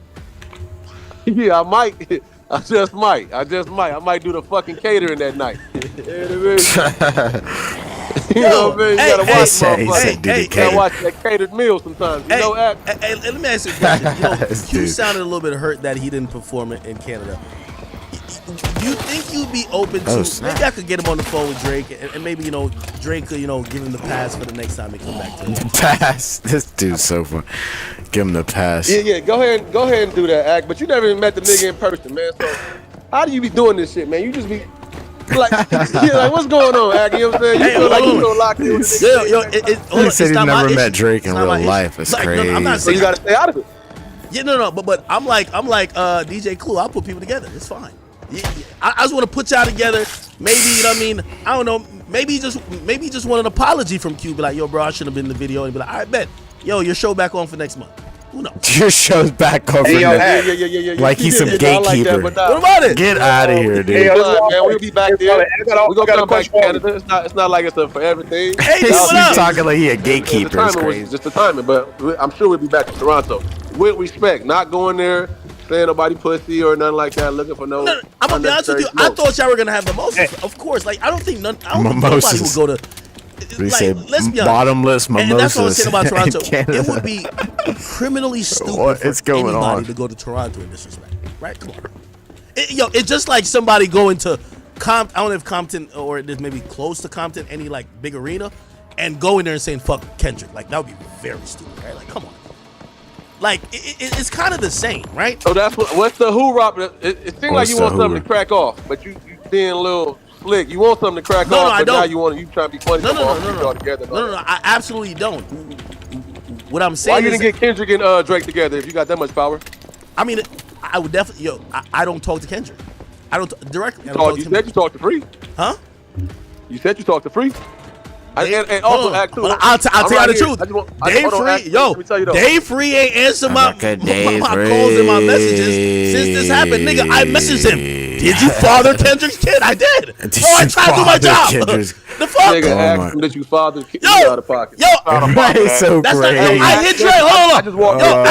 Yeah, I might. I just might. I might do the fucking catering that night. You know what I mean? You gotta watch motherfuckers. You gotta watch that catered meal sometimes. You know that? Hey, let me ask you a question. You know, Q sounded a little bit hurt that he didn't perform it in Canada. You think you'd be open to maybe I could get him on the phone with Drake and maybe, you know, Drake could, you know, give him the pass for the next time they come back to him. Pass? This dude's so fun. Give him the pass. Yeah, go ahead and do that, Act. But you never even met the nigga in person, man. So how do you be doing this shit, man? You just be like, like what's going on, Act? You know what I'm saying? You feel like you so locked in with this nigga. He said he never met Drake in real life. It's crazy. I'm not saying you gotta stay out of it. Yeah, no, but I'm like DJ Clue. I'll put people together. It's fine. I just want to put y'all together. Maybe, you know what I mean? I don't know. Maybe he just want an apology from Q. Be like, yo, bro, I shouldn't have been in the video. And be like, all right, bet. Yo, your show back on for next month. Who knows? Your show's back on for next month. Yeah. Like he's some gatekeeper. What about it? Get out of here, dude. Hey, man, we'll be back there. We're going to come back to Canada. It's not like it's for everything. Hey, he's talking like he a gatekeeper. It's crazy. Just the timing, but I'm sure we'll be back in Toronto. With respect, not going there saying nobody pussy or nothing like that, looking for no. I'm gonna be honest with you. I thought y'all were gonna have mimosas. Of course, like I don't think nobody would go to. Like, let's be honest. Bottomless mimosas. And that's what I'm saying about Toronto. It would be criminally stupid for anybody to go to Toronto in this respect. Right? Come on. It's just like somebody going to I don't know if Compton or there's maybe close to Compton, any like big arena, and go in there and saying fuck Kendrick. Like that would be very stupid, right? Like come on. Like it's kind of the same, right? So that's what's the hoorah? It seems like you want something to crack off, but you being a little slick. You want something to crack No, off, I but don't. now you trying to be funny. No. Together. No. I absolutely don't. What I'm saying Why you is, didn't get Kendrick and Drake together if you got that much power? I mean, I would definitely. I don't talk to Kendrick. I don't directly. You said you talked to Free. Huh? You said you talked to Free. And also, act too. I'll tell you the truth. Dave Free, Dave Free ain't answer my calls and my messages since this happened, nigga. I messaged him. Did you father Kendrick's kid? I did. I tried to do my job. The fuck? Nigga asked him that you father kid out of pocket. That's so crazy. I hit Drake. Hold on.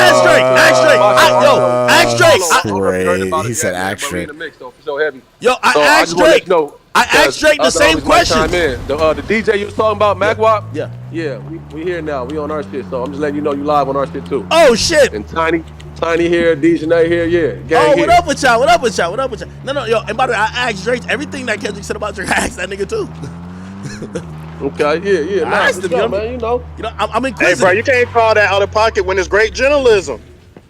Ask Drake. He said ask Drake. I asked Drake. I asked Drake the same question. The DJ you was talking about, Magwap? Yeah. We here now. We on our shit. So I'm just letting you know you live on our shit too. Oh shit. And Tiny here, DJ here, yeah. Gang what up with y'all? What up with y'all? No, yo. And by the way, I asked Drake everything that Kendrick said about Drake. I asked that nigga too. Okay, yeah. I asked him, man, you know. I'm inquisitive. Hey, bro, you can't call that out of pocket when it's great journalism.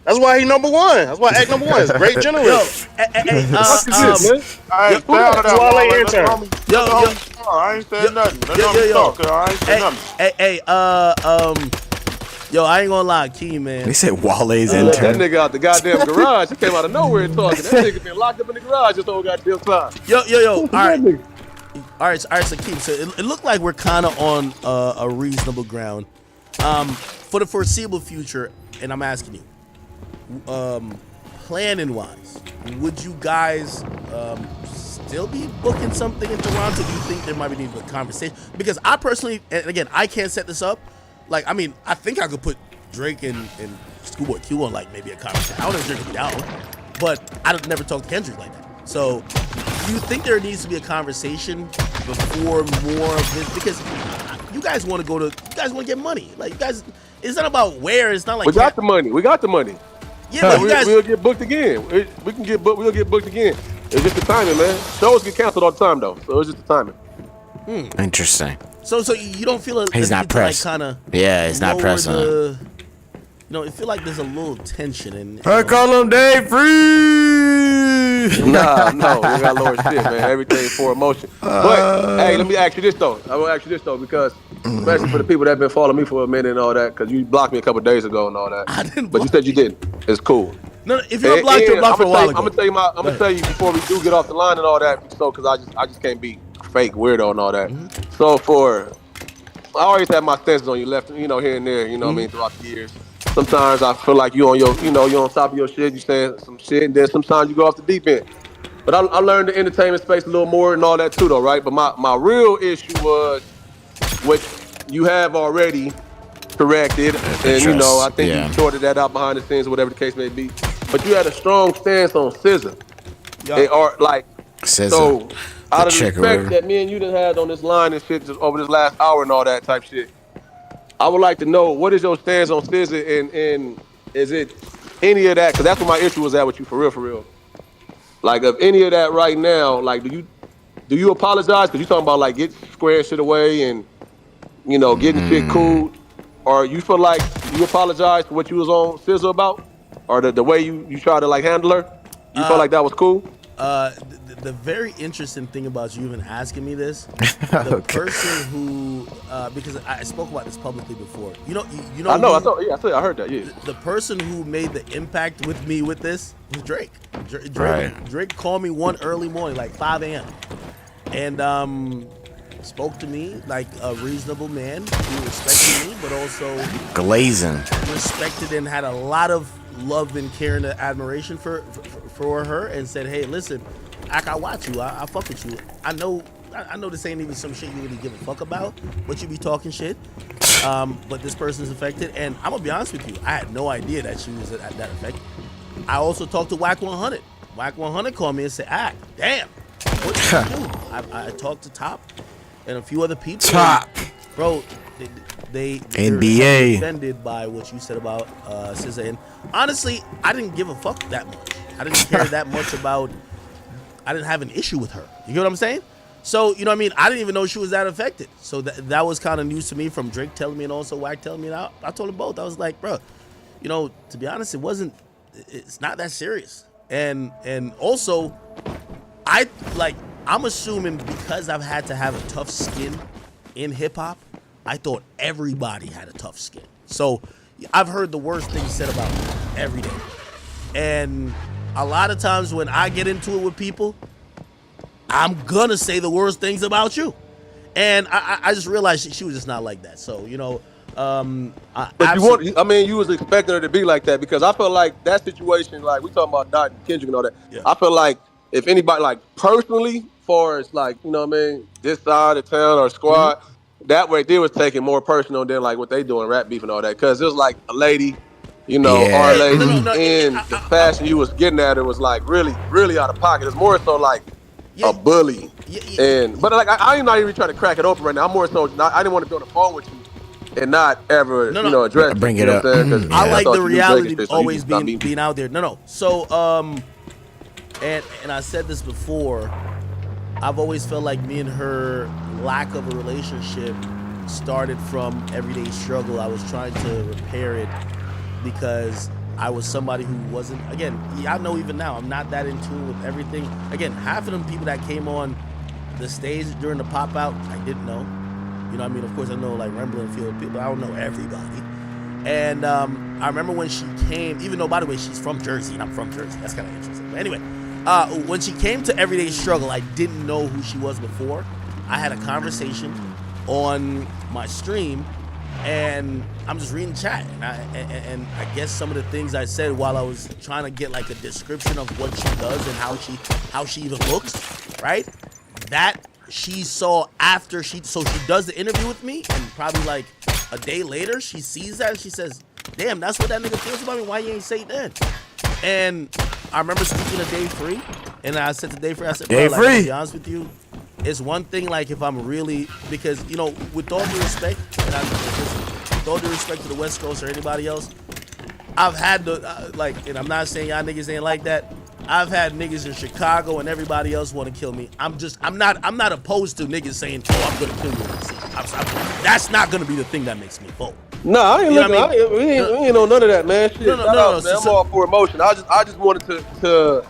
That's why he number one. That's why act number one is great journalism. What's this? I ain't down to that. I ain't said nothing. I ain't said nothing. Yo, I ain't gonna lie, Key, man. They said Wale's That intern. nigga out the goddamn garage. He came out of nowhere talking. That nigga been locked up in the garage this whole goddamn time. Yo. All right, so Key, so it looked like we're kind of on a reasonable ground. For the foreseeable future, and I'm asking you, planning wise, would you guys still be booking something in Toronto? Do you think there might be need a conversation? Because I personally, and again, I can't set this up. Like, I mean, I think I could put Drake and Schoolboy Q on like maybe a conversation. I don't know if Drake would be down, but I'd never talk to Kendrick like that. So, do you think there needs to be a conversation before more of this? Because you guys want to get money. Like, you guys, it's not about where. It's not like we got the money. Yeah, but you guys, we'll get booked again. We can get booked. We'll get booked again. It's just the timing, man. Shows get canceled all the time, though. So it's just the timing. Interesting. So you don't feel he's not pressed. He's not pressing. It feel like there's a little tension in. I call him Dave Free. No, we got lower shit, man. Everything for emotion. But hey, let me ask you this though. I will ask you this though because especially for the people that have been following me for a minute and all that, because you blocked me a couple days ago and all that. I didn't. But you said you didn't. It's cool. No, if you're blocked, you're blocked for a while ago. I'm gonna tell you before we do get off the line and all that. So because I just can't be fake weirdo and all that. So I always have my stances on you left, here and there, what I mean, throughout the years. Sometimes I feel like you on your, you're on top of your shit, you saying some shit, and then sometimes you go off the deep end. But I learned the entertainment space a little more and all that too, though, right? But my real issue was, which you have already corrected, and I think you sorted that out behind the scenes or whatever the case may be. But you had a strong stance on SZA. They are like SZA. So out of the respect that me and you done had on this line and shit just over this last hour and all that type shit, I would like to know what is your stance on SZA and is it any of that? Because that's what my issue was at with you for real. Like of any of that right now, like do you apologize? Because you talking about like get square shit away and getting shit cool, or you feel like you apologize for what you was on SZA about, or the way you try to like handle her? You felt like that was cool? The very interesting thing about you even asking me this, the person who, because I spoke about this publicly before. I know. I heard that. Yeah. The person who made the impact with me with this was Drake. Drake called me one early morning, like 5 a.m. and spoke to me like a reasonable man who respected me, but also glazing, respected and had a lot of love and care and admiration for her, and said, "Hey, listen, I watch you. I fuck with you. I know this ain't even some shit you really give a fuck about, but you be talking shit. But this person's affected, and I'm gonna be honest with you. I had no idea that she was that affected. I also talked to Whack 100. Whack 100 called me and said, damn, what did you do?" I talked to Top and a few other people. Top, bro. They're offended by what you said about SZA. And honestly, I didn't give a fuck that much. I didn't care that much about. I didn't have an issue with her. You get what I'm saying? So, I mean? I didn't even know she was that affected. So that was kind of news to me from Drake telling me and also Wack telling me. And I told them both. I was like, bro, to be honest, it's not that serious. And also, I like I'm assuming because I've had to have a tough skin in hip hop, I thought everybody had a tough skin. So I've heard the worst things said about me every day. And a lot of times when I get into it with people, I'm gonna say the worst things about you. And I just realized she was just not like that. So, you know, but you was expecting her to be like that, because I felt like that situation, like we talking about Dot and Kendrick and all that. Yeah. I feel like if anybody, like personally, far as like, you know what I mean, this side of town or squad, that right there was taking more personal than like what they doing, rap beef and all that. Because it was like a lady, you know, our lady, and the fashion you was getting at her was like really, really out of pocket. It's more so like a bully. But like I'm not even trying to crack it open right now. I'm more so I didn't want to be on the phone with you and not ever address bring it up. I like the reality always being out there. So and I said this before, I've always felt like me and her lack of a relationship started from everyday struggle. I was trying to repair it because I was somebody who wasn't, again, I know even now, I'm not that in tune with everything. Again, half of them people that came on the stage during the pop out, I didn't know. You know what I mean? Of course, I know like Remble and a few other people, but I don't know everybody. And I remember when she came, even though, by the way, she's from Jersey, and I'm from Jersey. That's kind of interesting. But anyway, when she came to Everyday Struggle, I didn't know who she was before. I had a conversation on my stream, and I'm just reading chat, and I guess some of the things I said while I was trying to get like a description of what she does and how she even looks, right? That she saw after she does the interview with me, and probably like a day later she sees that and she says, "Damn, that's what that nigga feels about me. Why you ain't say it then?" And I remember speaking to Dave Free, and I said to Dave Free, I said, "Dave Free, like, to be honest with you, it's one thing like if I'm really, because you know, with all due respect, and with all due respect to the West Coast or anybody else, I've had the like, and I'm not saying y'all niggas ain't like that. I've had niggas in Chicago and everybody else want to kill me. I'm not opposed to niggas saying, "Oh, I'm gonna kill you." That's not gonna be the thing that makes me vote. No, I ain't looking. I mean? We ain't know none of that, man. Shit, man. I'm all for emotion. I just wanted to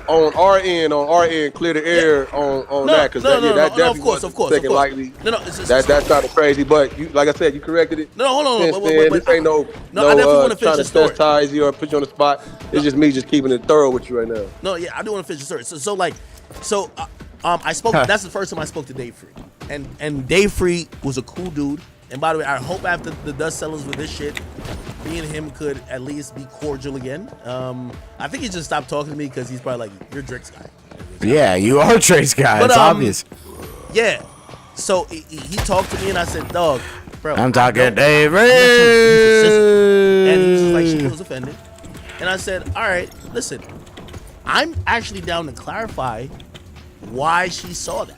on our end clear the air on that, because that definitely wasn't taken lightly. That's not crazy, but you, like I said, you corrected it. No, hold on. But this ain't no I definitely want to finish the story. Trying to chastise you or put you on the spot. It's just me just keeping it thorough with you right now. No, yeah, I do want to finish the story. I spoke. That's the first time I spoke to Dave Free, and Dave Free was a cool dude. And by the way, I hope after the dust settles with this shit, me and him could at least be cordial again. I think he just stopped talking to me because he's probably like, "You're Drake's guy." Yeah, you are Drake's guy. It's obvious. Yeah. So he talked to me, and I said, "Dog, bro, I'm talking Dave Free." And he was just like, she feels offended. And I said, "All right, listen, I'm actually down to clarify why she saw that."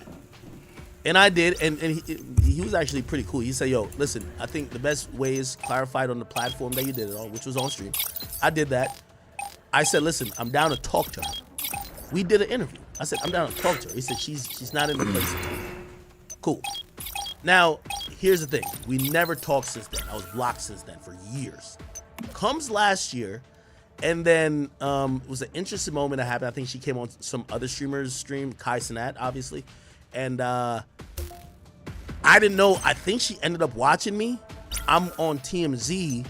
And I did, and he was actually pretty cool. He said, "Yo, listen, I think the best way is clarified on the platform that you did it on, which was on stream." I did that. I said, "Listen, I'm down to talk to her." We did an interview. I said, "I'm down to talk to her." He said, she's not in the place. Cool. Now, here's the thing. We never talked since then. I was blocked since then for years. Comes last year, and then it was an interesting moment that happened. I think she came on some other streamer's stream, Kai Sinat, obviously. And I didn't know. I think she ended up watching me. I'm on TMZ,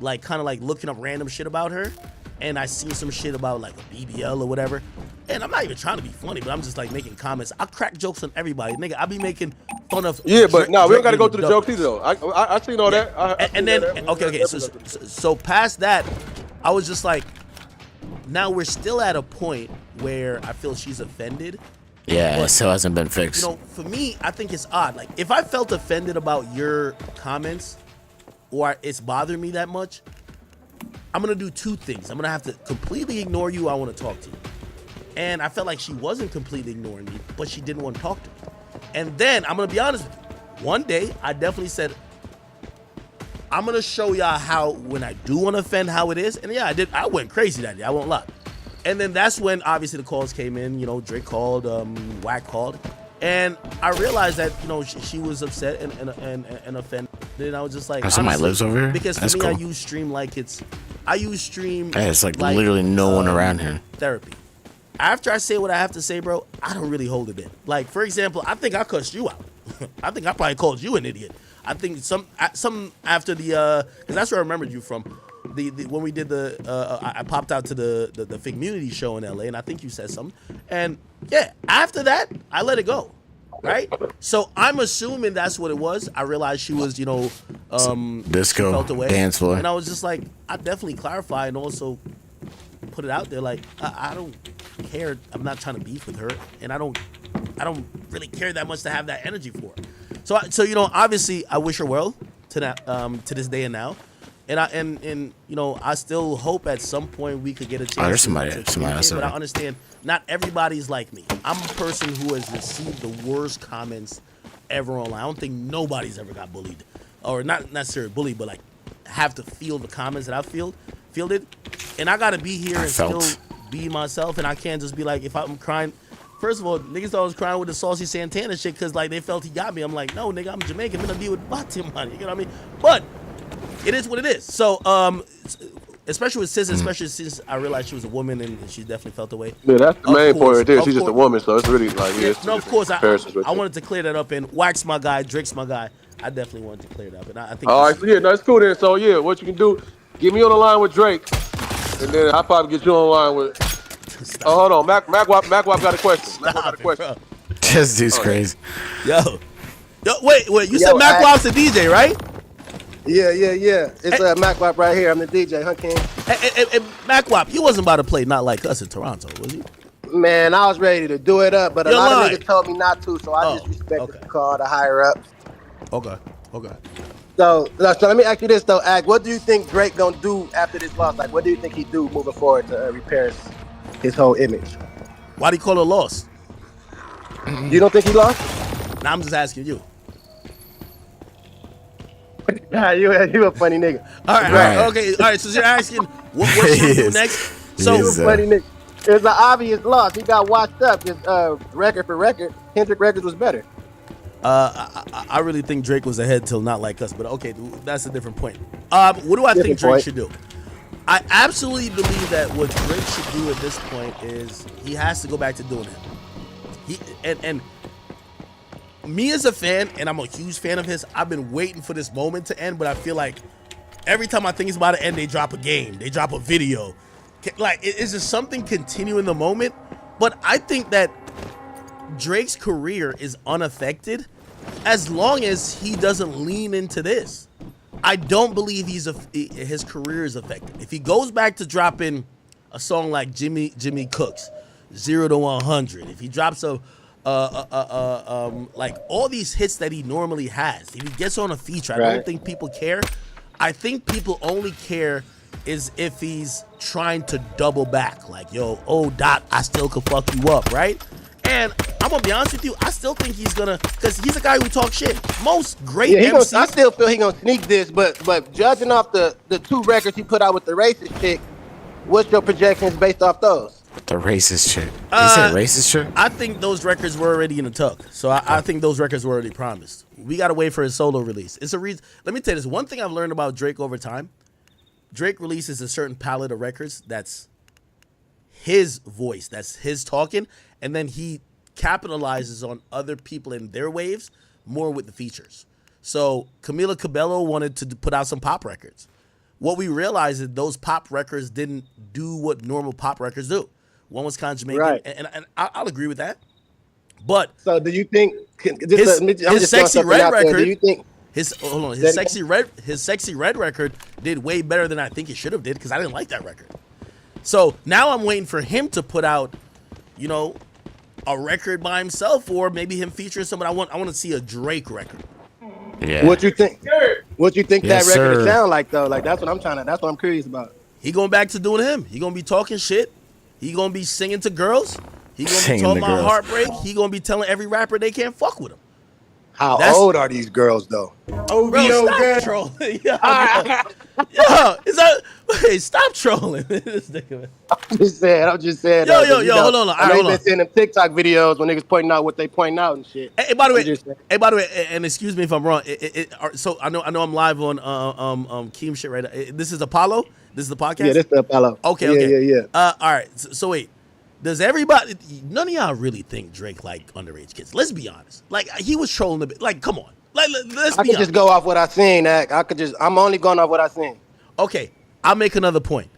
like kind of like looking up random shit about her, and I see some shit about like a BBL or whatever. And I'm not even trying to be funny, but I'm just like making comments. I crack jokes on everybody, nigga. I be making fun of. Yeah, but no, we don't got to go through the jokes either, though. I seen all that. Okay. So past that, I was just like, now we're still at a point where I feel she's offended. Yeah, it still hasn't been fixed. You know, for me, I think it's odd. Like, if I felt offended about your comments or it's bothering me that much, I'm going to do two things. I'm going to have to completely ignore you. I want to talk to you. And I felt like she wasn't completely ignoring me, but she didn't want to talk to me. And then, I'm going to be honest with you. One day, I definitely said, I'm going to show y'all how, when I do want to offend, how it is. And yeah, I did. I went crazy that day. I won't lie. And then that's when, obviously, the calls came in. You know, Drake called, Wack called. And I realized that, you know, she was upset and offended. And I was just like, somebody lives over here? Because for me, cool. I use stream like it's like literally no one around here. Therapy. after I say what I have to say, bro, I don't really hold it in. Like, for example, I think I cussed you out. I think I probably called you an idiot. I think some after the because that's where I remembered you from. The when we did I popped out to the community show in LA, and I think you said something. And yeah, after that, I let it go. Right? So I'm assuming that's what it was. I realized she was, disco felt away, dance floor, and I was just like, I definitely clarify and also put it out there. Like, I don't care. I'm not trying to beef with her, and I don't really care that much to have that energy for her. So obviously, I wish her well to that to this day and now, and I still hope at some point we could get a chance. There's somebody else. But I understand not everybody's like me. I'm a person who has received the worst comments ever online. I don't think nobody's ever got bullied, or not necessarily bullied, but like have to feel the comments that I fielded. And I gotta be here and still be myself, and I can't just be like, if I'm crying. First of all, niggas thought I was crying with the Saucy Santana shit because like they felt he got me. I'm like, no, nigga, I'm Jamaican. I'm gonna be with Bati money. You know what I mean? But it is what it is. So, especially with Sis, especially since I realized she was a woman and she definitely felt the way. Yeah, that's the main point right there. She's just a woman, so it's really like no, of course. I wanted to clear that up, and Wax my guy, Drake's my guy. I definitely wanted to clear it up, and I think. All right, so yeah, no, it's cool then. So yeah, what you can do, get me on the line with Drake, and then I'll probably get you on the line with. Hold on, Mac Wap got a question. Mac Wap got a question. This dude's crazy. Yo, wait, you said Mac Wap's a DJ, right? Yeah. It's Mac Wap right here. I'm the DJ, huh, King? Hey, Mac Wap, you wasn't about to play Not Like Us in Toronto, was you? Man, I was ready to do it up, but a lot of niggas told me not to, so I just respected the call, the higher ups. Okay. So let me ask you this though, Ag. What do you think Drake gonna do after this loss? Like, what do you think he do moving forward to repair his whole image? Why do you call it a loss? You don't think he lost? Nah, I'm just asking you. Nah, you a funny nigga. All right. So you're asking what should we do next? So you a funny nigga. It's an obvious loss. He got washed up. His record for record, Kendrick records was better. I really think Drake was ahead till Not Like Us, but okay, that's a different point. What do I think Drake should do? I absolutely believe that what Drake should do at this point is he has to go back to doing it. And me as a fan, and I'm a huge fan of his, I've been waiting for this moment to end, but I feel like every time I think it's about to end, they drop a game, they drop a video. Like, it's just something continuing the moment. But I think that Drake's career is unaffected as long as he doesn't lean into this. I don't believe his career is affected. If he goes back to dropping a song like Jimmy Cooks, 0 to 100, if he drops like all these hits that he normally has, if he gets on a feature, I don't think people care. I think people only care is if he's trying to double back, like, yo, Dot, I still could fuck you up, right? And I'm gonna be honest with you, I still think he's gonna, because he's a guy who talks shit. Most great MCs. I still feel he gonna sneak this, but judging off the 2 records he put out with the racist chick, what's your projections based off those? The racist chick. You said racist chick? I think those records were already in the tuck. So I think those records were already promised. We gotta wait for his solo release. It's a reason. Let me tell you this. One thing I've learned about Drake over time, Drake releases a certain palette of records that's his voice, that's his talking, and then he capitalizes on other people in their waves more with the features. So Camila Cabello wanted to put out some pop records. What we realized is those pop records didn't do what normal pop records do. One was kind of Jamaican, right. and I'll agree with that. But so do you think his Sexy Red record? Do you think his Sexy Red record did way better than I think it should have did, because I didn't like that record. So now I'm waiting for him to put out, a record by himself, or maybe him featuring someone. I want to see a Drake record. Yeah. What you think? What you think Yes, that record sir. sound like though? Like that's what I'm curious about. He going back to doing him. He gonna be talking shit. He gonna be singing to girls. He gonna be talking about heartbreak. He gonna be telling every rapper they can't fuck with him. How old are these girls though? Bro, stop trolling. Stop trolling. This nigga, man. I'm just saying. Yo, hold on. I know you've been seeing them TikTok videos when niggas pointing out what they pointing out and shit. Hey, by the way, and excuse me if I'm wrong. So I know I'm live on Keem shit right now. This is Apollo. This is the podcast. Yeah, this is the Apollo. Okay. Yeah. All right. So wait. Does everybody? None of y'all really think Drake like underage kids. Let's be honest. Like he was trolling a bit. Like, come on. Let's be honest. I can just go off what I seen. I'm only going off what I seen. Okay, I'll make another point.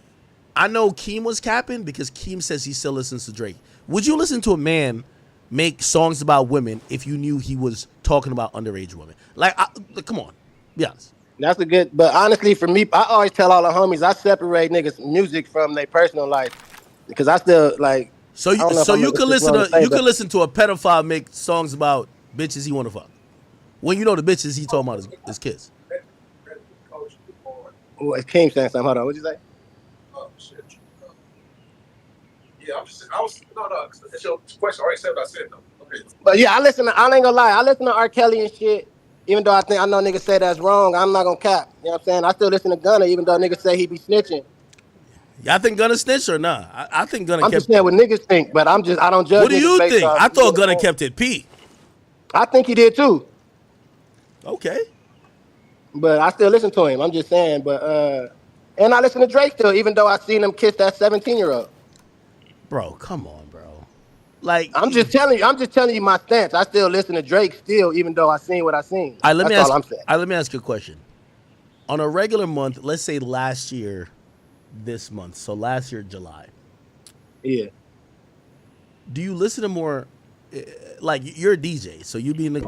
I know Keem was capping because Keem says he still listens to Drake. Would you listen to a man make songs about women if you knew he was talking about underage women? Like, come on, be honest. That's a good, but honestly, for me, I always tell all the homies, I separate niggas' music from their personal life because I still like. So you can listen to a pedophile make songs about bitches he want to fuck, when you know the bitches he talking about his kids. Oh, it's King saying something. Hold on, what'd you say? Oh shit. Yeah, no. It's your question. I already said what I said though. Okay. But yeah, I ain't gonna lie. I listen to R. Kelly and shit. Even though I know niggas say that's wrong, I'm not gonna cap. You know what I'm saying? I still listen to Gunna, even though niggas say he be snitching. Y'all think Gunna snitched or nah? I think Gunna I'm just saying what niggas think, but I don't judge. What do you think? I thought Gunna kept it P. I think he did too. Okay. But I still listen to him. I'm just saying, and I listen to Drake still, even though I seen him kiss that 17-year-old. Bro, come on, bro. Like I'm just telling you my stance. I still listen to Drake still, even though I seen what I seen. Let me ask you a question. On a regular month, let's say last year, this month, so last year July. Yeah. Do you listen to more? Like you're a DJ, so you be in the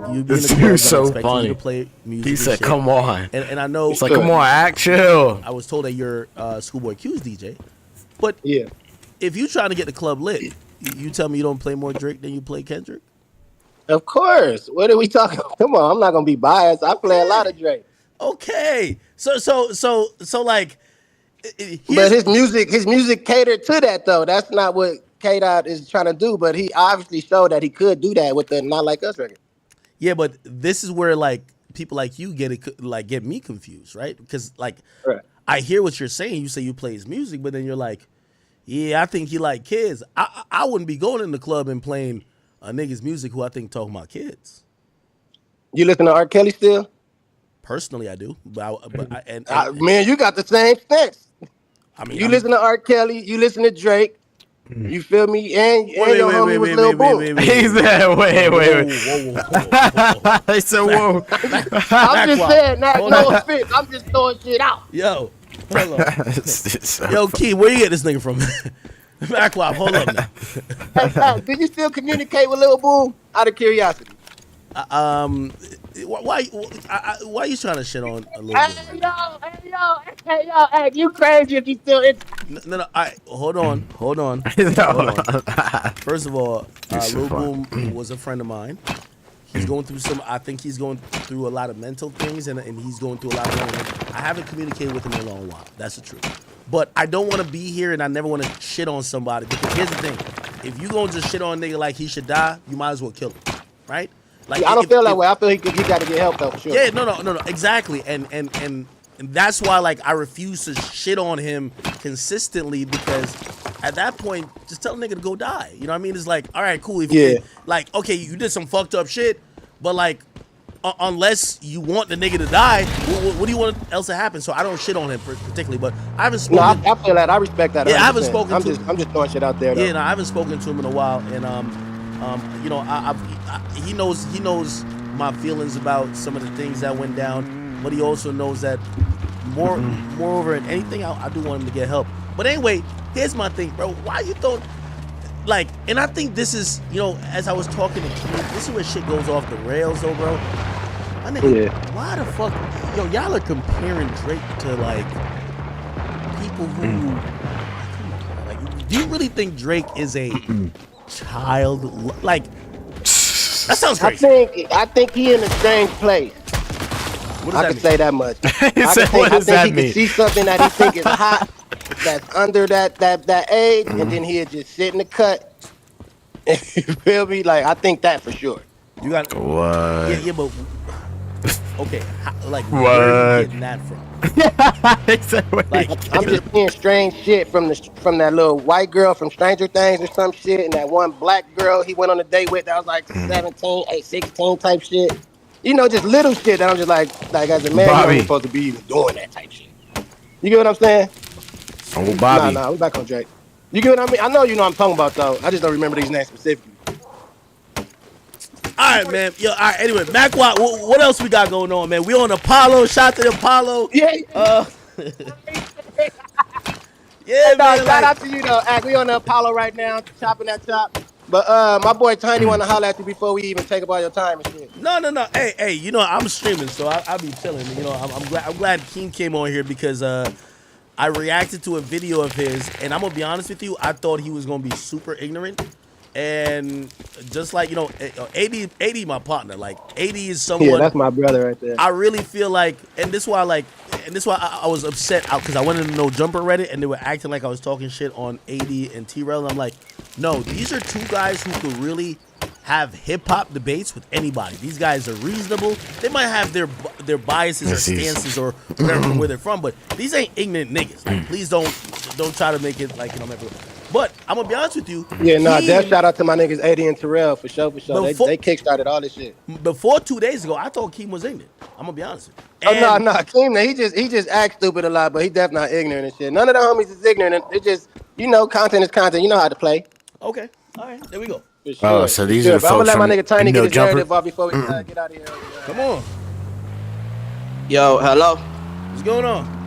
You're so funny. You to play music. He said, "Come on," and I know. He's like, "Come on, act chill." I was told that you're Schoolboy Q's DJ, but yeah, if you trying to get the club lit, you tell me you don't play more Drake than you play Kendrick. Of course. What are we talking about? Come on, I'm not gonna be biased. I play a lot of Drake. Okay, so like, but his music catered to that though. That's not what KDOT is trying to do, but he obviously showed that he could do that with the Not Like Us record. Yeah, but this is where like people like you get me confused, right? Because like I hear what you're saying. You say you play his music, but then you're like, yeah, I think he like kids. I wouldn't be going in the club and playing a nigga's music who I think talking about kids. You listen to R. Kelly still? Personally, I do, man, you got the same stance. I mean, you listen to R. Kelly, you listen to Drake. You feel me? And your homie was Lil Boom. He said, wait. He said, whoa. I'm just saying that, no offense. I'm just throwing shit out. Yo, hold on. Yo, Key, where you get this nigga from? Backwap, hold up now. Do you still communicate with Lil Boom? Out of curiosity. Why you trying to shit on a little bit? Hey, yo, you crazy if you still No, hold on. First of all, Lil Boom was a friend of mine. He's going through I think he's going through a lot of mental things, and he's going through a lot of things. I haven't communicated with him in a long while. That's the truth. But I don't want to be here, and I never want to shit on somebody. Because here's the thing. If you going to just shit on a nigga like he should die, you might as well kill him. Right? Like, I don't feel that way. I feel he got to get help though, for sure. Yeah, no, exactly. And that's why like I refuse to shit on him consistently, because at that point, just tell a nigga to go die. You know what I mean? It's like, all right, cool. Like, okay, you did some fucked up shit, but like, unless you want the nigga to die, what do you want else to happen? So I don't shit on him particularly, but I haven't spoken. No, I feel that. I respect that. Yeah, I haven't spoken. I'm just throwing shit out there. Though. Yeah, no, I haven't spoken to him in a while, and you know, he knows my feelings about some of the things that went down, but he also knows that moreover than anything, I do want him to get help. But anyway, here's my thing, bro. Why you don't like? And I think this is, you know, as I was talking to Keith, this is where shit goes off the rails, though, bro. My nigga, why the fuck, yo, y'all are comparing Drake to like people who, come on, like, do you really think Drake is a child? Like, that sounds crazy. I think he in a strange place. I can say that much. I think he can see something that he think is hot, that's under that age, and then he'll just sit in the cut. You feel me? Like, I think that for sure. You got what? Yeah, but okay, like where are you getting that from? Like, I'm just seeing strange shit from that little white girl from Stranger Things or some shit, and that one black girl he went on a date with that was like 17, 16 type shit. You know, just little shit that I'm just like as a man, you ain't supposed to be even doing that type shit. You get what I'm saying? Oh, Bobby. Nah, we back on Drake. You get what I mean? I know you know what I'm talking about though. I just don't remember these names specifically. All right, man. Yo, all right. Anyway, Mac, what else we got going on, man? We on Apollo. Shout to the Apollo. Yeah. Yeah, man. Shout out to you though. We on the Apollo right now, chopping that chop. But my boy Tiny want to holler at you before we even take up all your time and shit. No. Hey, you know I'm streaming, so I'll be chilling. You know, I'm glad Keen came on here because I reacted to a video of his, and I'm gonna be honest with you, I thought he was gonna be super ignorant. And just like, you know, AD my partner. Like, AD is someone. Yeah, that's my brother right there. I really feel like, and this is why I was upset because I wanted to know Jumper Reddit, and they were acting like I was talking shit on AD and T-Rel. And I'm like, no, these are two guys who could really have hip-hop debates with anybody. These guys are reasonable. They might have their biases or stances or whatever where they're from, but these ain't ignorant niggas. Like, please don't try to make it like, you know, but I'm gonna be honest with you. Yeah, definitely shout out to my niggas AD and Terrell for sure. They kickstarted all this shit. Before 2 days ago, I thought Keem was ignorant. I'm gonna be honest with you. And no, Keem, he just acts stupid a lot, but he definitely not ignorant and shit. None of the homies is ignorant. It just, you know, content is content. You know how to play. Okay, all right, there we go. For sure. Oh, so these are the folks I'm gonna let my nigga Tiny get his Jumper narrative off before we get out of here. Come on. Yo, hello. What's going on?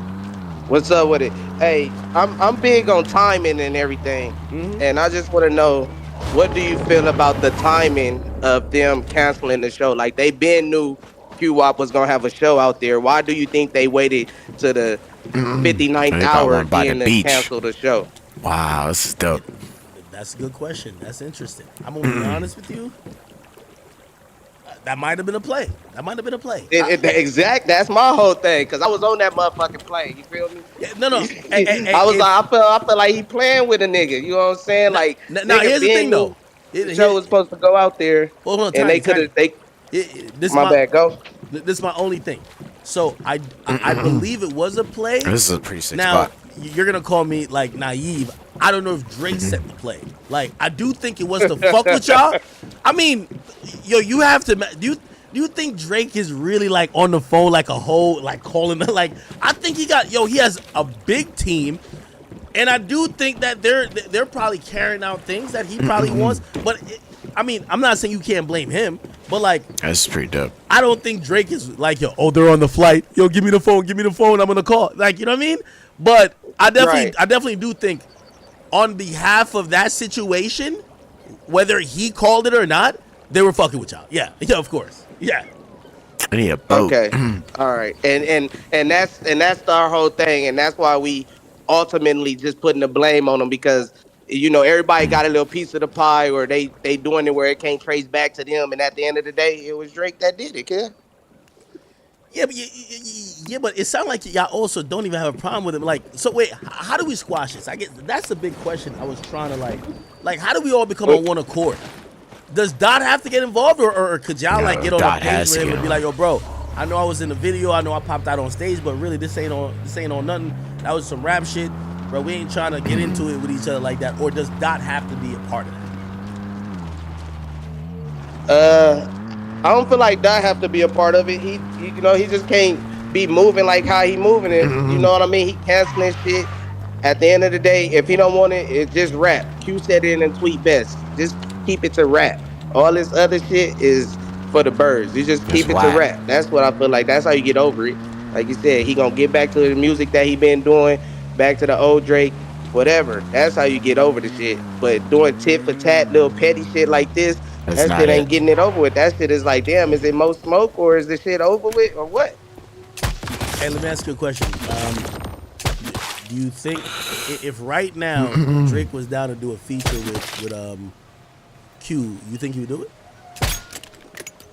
What's up with it? Hey, I'm big on timing and everything, and I just want to know, what do you feel about the timing of them canceling the show? Like, they been knew Q-Wop was gonna have a show out there. Why do you think they waited to the 59th hour then to cancel the show? Wow, this is dope. That's a good question. That's interesting. I'm gonna be honest with you. That might have been a play. That's my whole thing, because I was on that motherfucking play. You feel me? Yeah, no. I feel like he playing with a nigga. You know what I'm saying? Like, now here's the thing though. The show was supposed to go out there, and they could have. Go. This is my only thing. So I believe it was a play. This is a pretty sick now, spot. You're gonna call me like naive. I don't know if Drake set the play. Like, I do think it was to fuck with y'all. I mean, yo, you have to. Do you think Drake is really like on the phone like a whole, like calling them? Like, I think he has a big team, and I do think that they're probably carrying out things that he probably wants. But I mean, I'm not saying you can't blame him, but like, that's pretty dope. I don't think Drake is like, yo, they're on the flight. Yo, give me the phone, I'm gonna call. Like, you know what I mean? But I definitely do think, on behalf of that situation, whether he called it or not, they were fucking with y'all. Yeah, of course. Yeah. I need a boat. Okay. All right. And that's our whole thing, and that's why we ultimately just putting the blame on them, because, you know, everybody got a little piece of the pie, or they doing it where it can't trace back to them, and at the end of the day, it was Drake that did it, kid. Yeah, but it sounds like y'all also don't even have a problem with him. Like, so wait, how do we squash this? I guess that's the big question I was trying to like, how do we all become on one accord? Does Dot have to get involved, or could y'all like get on the page with him and be like, yo, bro, I know I was in the video, I know I popped out on stage, but really this ain't on nothing. That was some rap shit, bro. We ain't trying to get into it with each other like that. Or does Dot have to be a part of that? I don't feel like Dot have to be a part of it. He you know, he just can't be moving like how he moving it. You know what I mean? He canceling shit. At the end of the day, if he don't want it, it's just rap. Q said it in a tweet best. Just keep it to rap. All this other shit is for the birds. You just keep it to rap. That's what I feel like. That's how you get over it. Like you said, he gonna get back to the music that he been doing, back to the old Drake, whatever. That's how you get over the shit. But doing tit for tat, little petty shit like this, that shit ain't getting it over with. That shit is like, damn, is it more smoke, or is the shit over with, or what? Hey, let me ask you a question. Do you think if right now Drake was down to do a feature with Q, you think he would do it?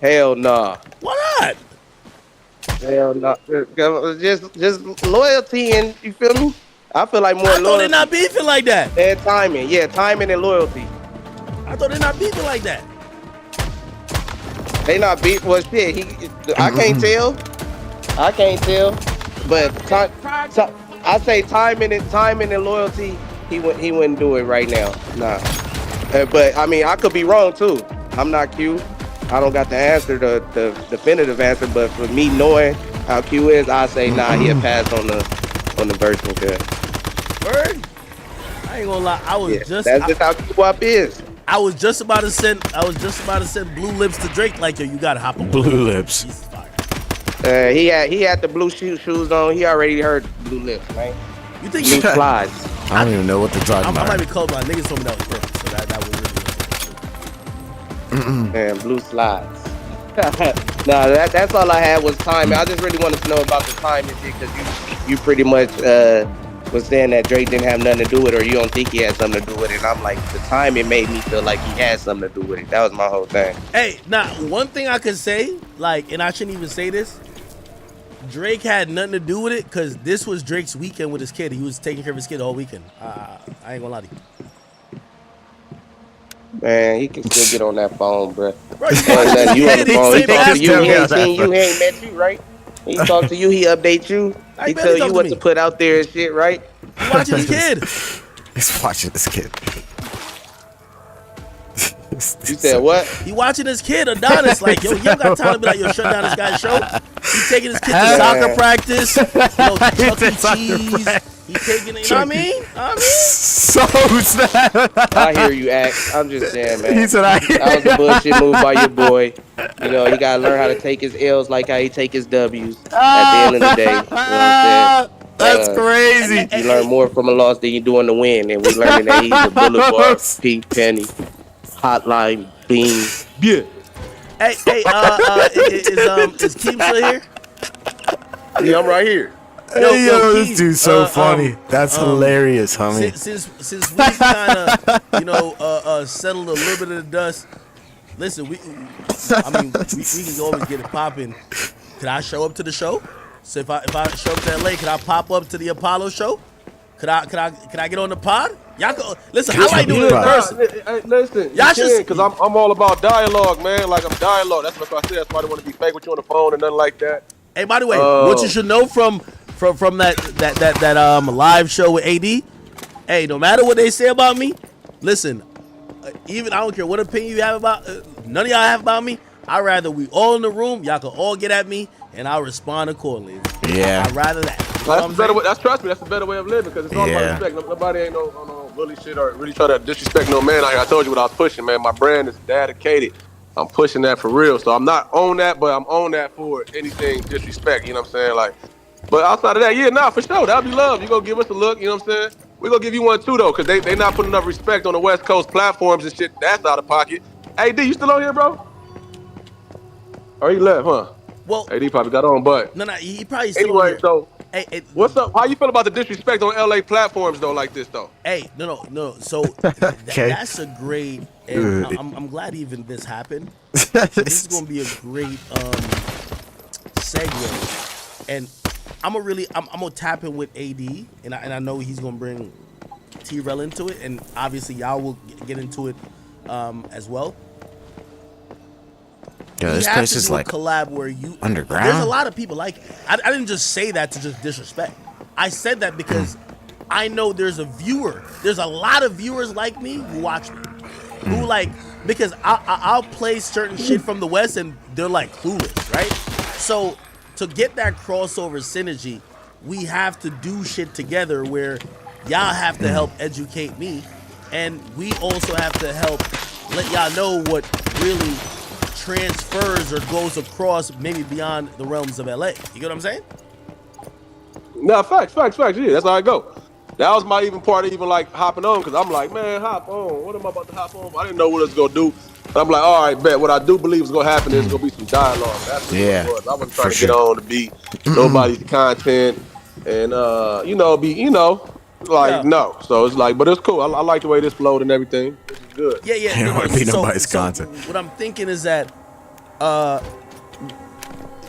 Hell nah. Why not? Hell nah. Just loyalty, and you feel me? I feel like more loyalty. I thought they're not beefing like that. And timing. Yeah, timing and loyalty. I thought they're not beefing like that. They not beef. Well, shit. I can't tell. But I say timing and loyalty. He wouldn't do it right now. Nah. But I mean, I could be wrong too. I'm not Q. I don't got the answer, the definitive answer. But for me knowing how Q is, I say nah. He'll pass on the verse. Okay. Word. I ain't gonna lie. That's just how Q-Wop is. I was just about to send Blue Lips to Drake. Like, yo, you gotta hop on Blue Lips. He's fire. He had the blue shoes on. He already heard Blue Lips, man. You think Blue slides? I don't even know what they're talking about. I might be cold, but niggas told me that was perfect. So that was really Man, blue slides. No, that's all I had was timing. I just really wanted to know about the timing shit because you pretty much was saying that Drake didn't have nothing to do with it, or you don't think he had something to do with it. And I'm like, the timing made me feel like he had something to do with it. That was my whole thing. Hey, now one thing I could say, like, and I shouldn't even say this, Drake had nothing to do with it because this was Drake's weekend with his kid. He was taking care of his kid all weekend. I ain't gonna lie to you. Man, he can still get on that phone, bro. Bro, you on the phone. He talk to you. He ain't seen you. He ain't met you, right? He talk to you. He update you. He tell you what to put out there and shit, right? He watching his kid. He's watching this kid. You said what? He watching his kid, Adonis. Like, yo, you don't got time to be like, yo, shut down this guy's show. He taking his kid to soccer practice. Chuck E. Cheese. He taking it, you know what I mean? So sad. I hear you, Act. I'm just saying, man. He said, that was a bullshit move by your boy. You know, he got to learn how to take his L's like how he take his W's at the end of the day. You know what I'm saying? That's crazy. You learn more from a loss than you do in the win. And we learning that he's a Boulevard, Pink Penny, Hotline, Bean. Yeah. Hey, is Keem still here? Yeah, I'm right here. Hey, yo, Keem, this dude's so funny. That's hilarious, homie. Since we kind of, settled a little bit of the dust. Listen, we can always get it popping. Could I show up to the show? So if I show up to LA, could I pop up to the Apollo show? Could I get on the pod? Y'all go listen. I like doing it in person. Listen, y'all should, because I'm all about dialogue, man. Like I'm dialogue. That's what I said. That's why I don't want to be fake with you on the phone and nothing like that. Hey, by the way, what you should know from that live show with AD. Hey, no matter what they say about me, listen. Even I don't care what opinion you have about none of y'all have about me. I'd rather we all in the room. Y'all can all get at me, and I'll respond accordingly. Yeah. I'd rather that. That's the better way. Trust me. That's the better way of living because it's all about respect. Nobody ain't no bully shit or really try to disrespect no man out here. I told you what I was pushing, man. My brand is dedicated. I'm pushing that for real. So I'm not on that, but I'm on that for anything disrespect. You know what I'm saying? Like, but outside of that, for sure. That'll be love. You gonna give us a look. You know what I'm saying? We gonna give you one too though, cause they not putting enough respect on the West Coast platforms and shit. That's out of pocket. Hey D, you still on here, bro? Or he left, huh? Well, AD probably got on, but no, he probably still anyway. So, hey, what's up? How you feel about the disrespect on LA platforms though, like this though? Hey, no. So that's a great. And I'm glad even this happened. This is gonna be a great segue, and I'm gonna tap in with AD, and I know he's gonna bring T-Rel into it, and obviously y'all will get into it as well. Yeah, this place is like collab where you underground. There's a lot of people like I didn't just say that to just disrespect. I said that because I know there's a lot of viewers like me who watch me, who like because I'll play certain shit from the West and they're like clueless, right? So to get that crossover synergy, we have to do shit together where y'all have to help educate me, and we also have to help let y'all know what really transfers or goes across maybe beyond the realms of LA. You get what I'm saying? No, facts. Yeah, that's how I go. That was my even part of even like hopping on, because I'm like, man, hop on. What am I about to hop on? I didn't know what it was gonna do. But I'm like, all right, bet. What I do believe is gonna happen is gonna be some dialogue. That's what it was. I wasn't trying to get on to be nobody's content and no. So it's like, but it's cool. I like the way this flowed and everything. This is good. Yeah. You don't want to be nobody's content. What I'm thinking is that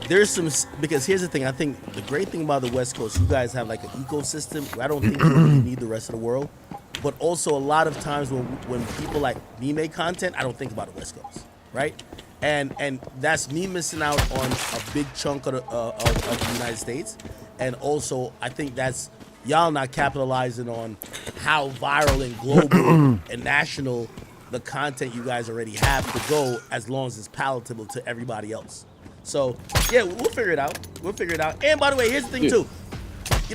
there's some, because here's the thing. I think the great thing about the West Coast, you guys have like an ecosystem. I don't think you really need the rest of the world. But also a lot of times when people like me make content, I don't think about the West Coast, right? And that's me missing out on a big chunk of the United States. And also I think that's y'all not capitalizing on how viral and global and national the content you guys already have to go, as long as it's palatable to everybody else. So yeah, we'll figure it out. And by the way, here's the thing too.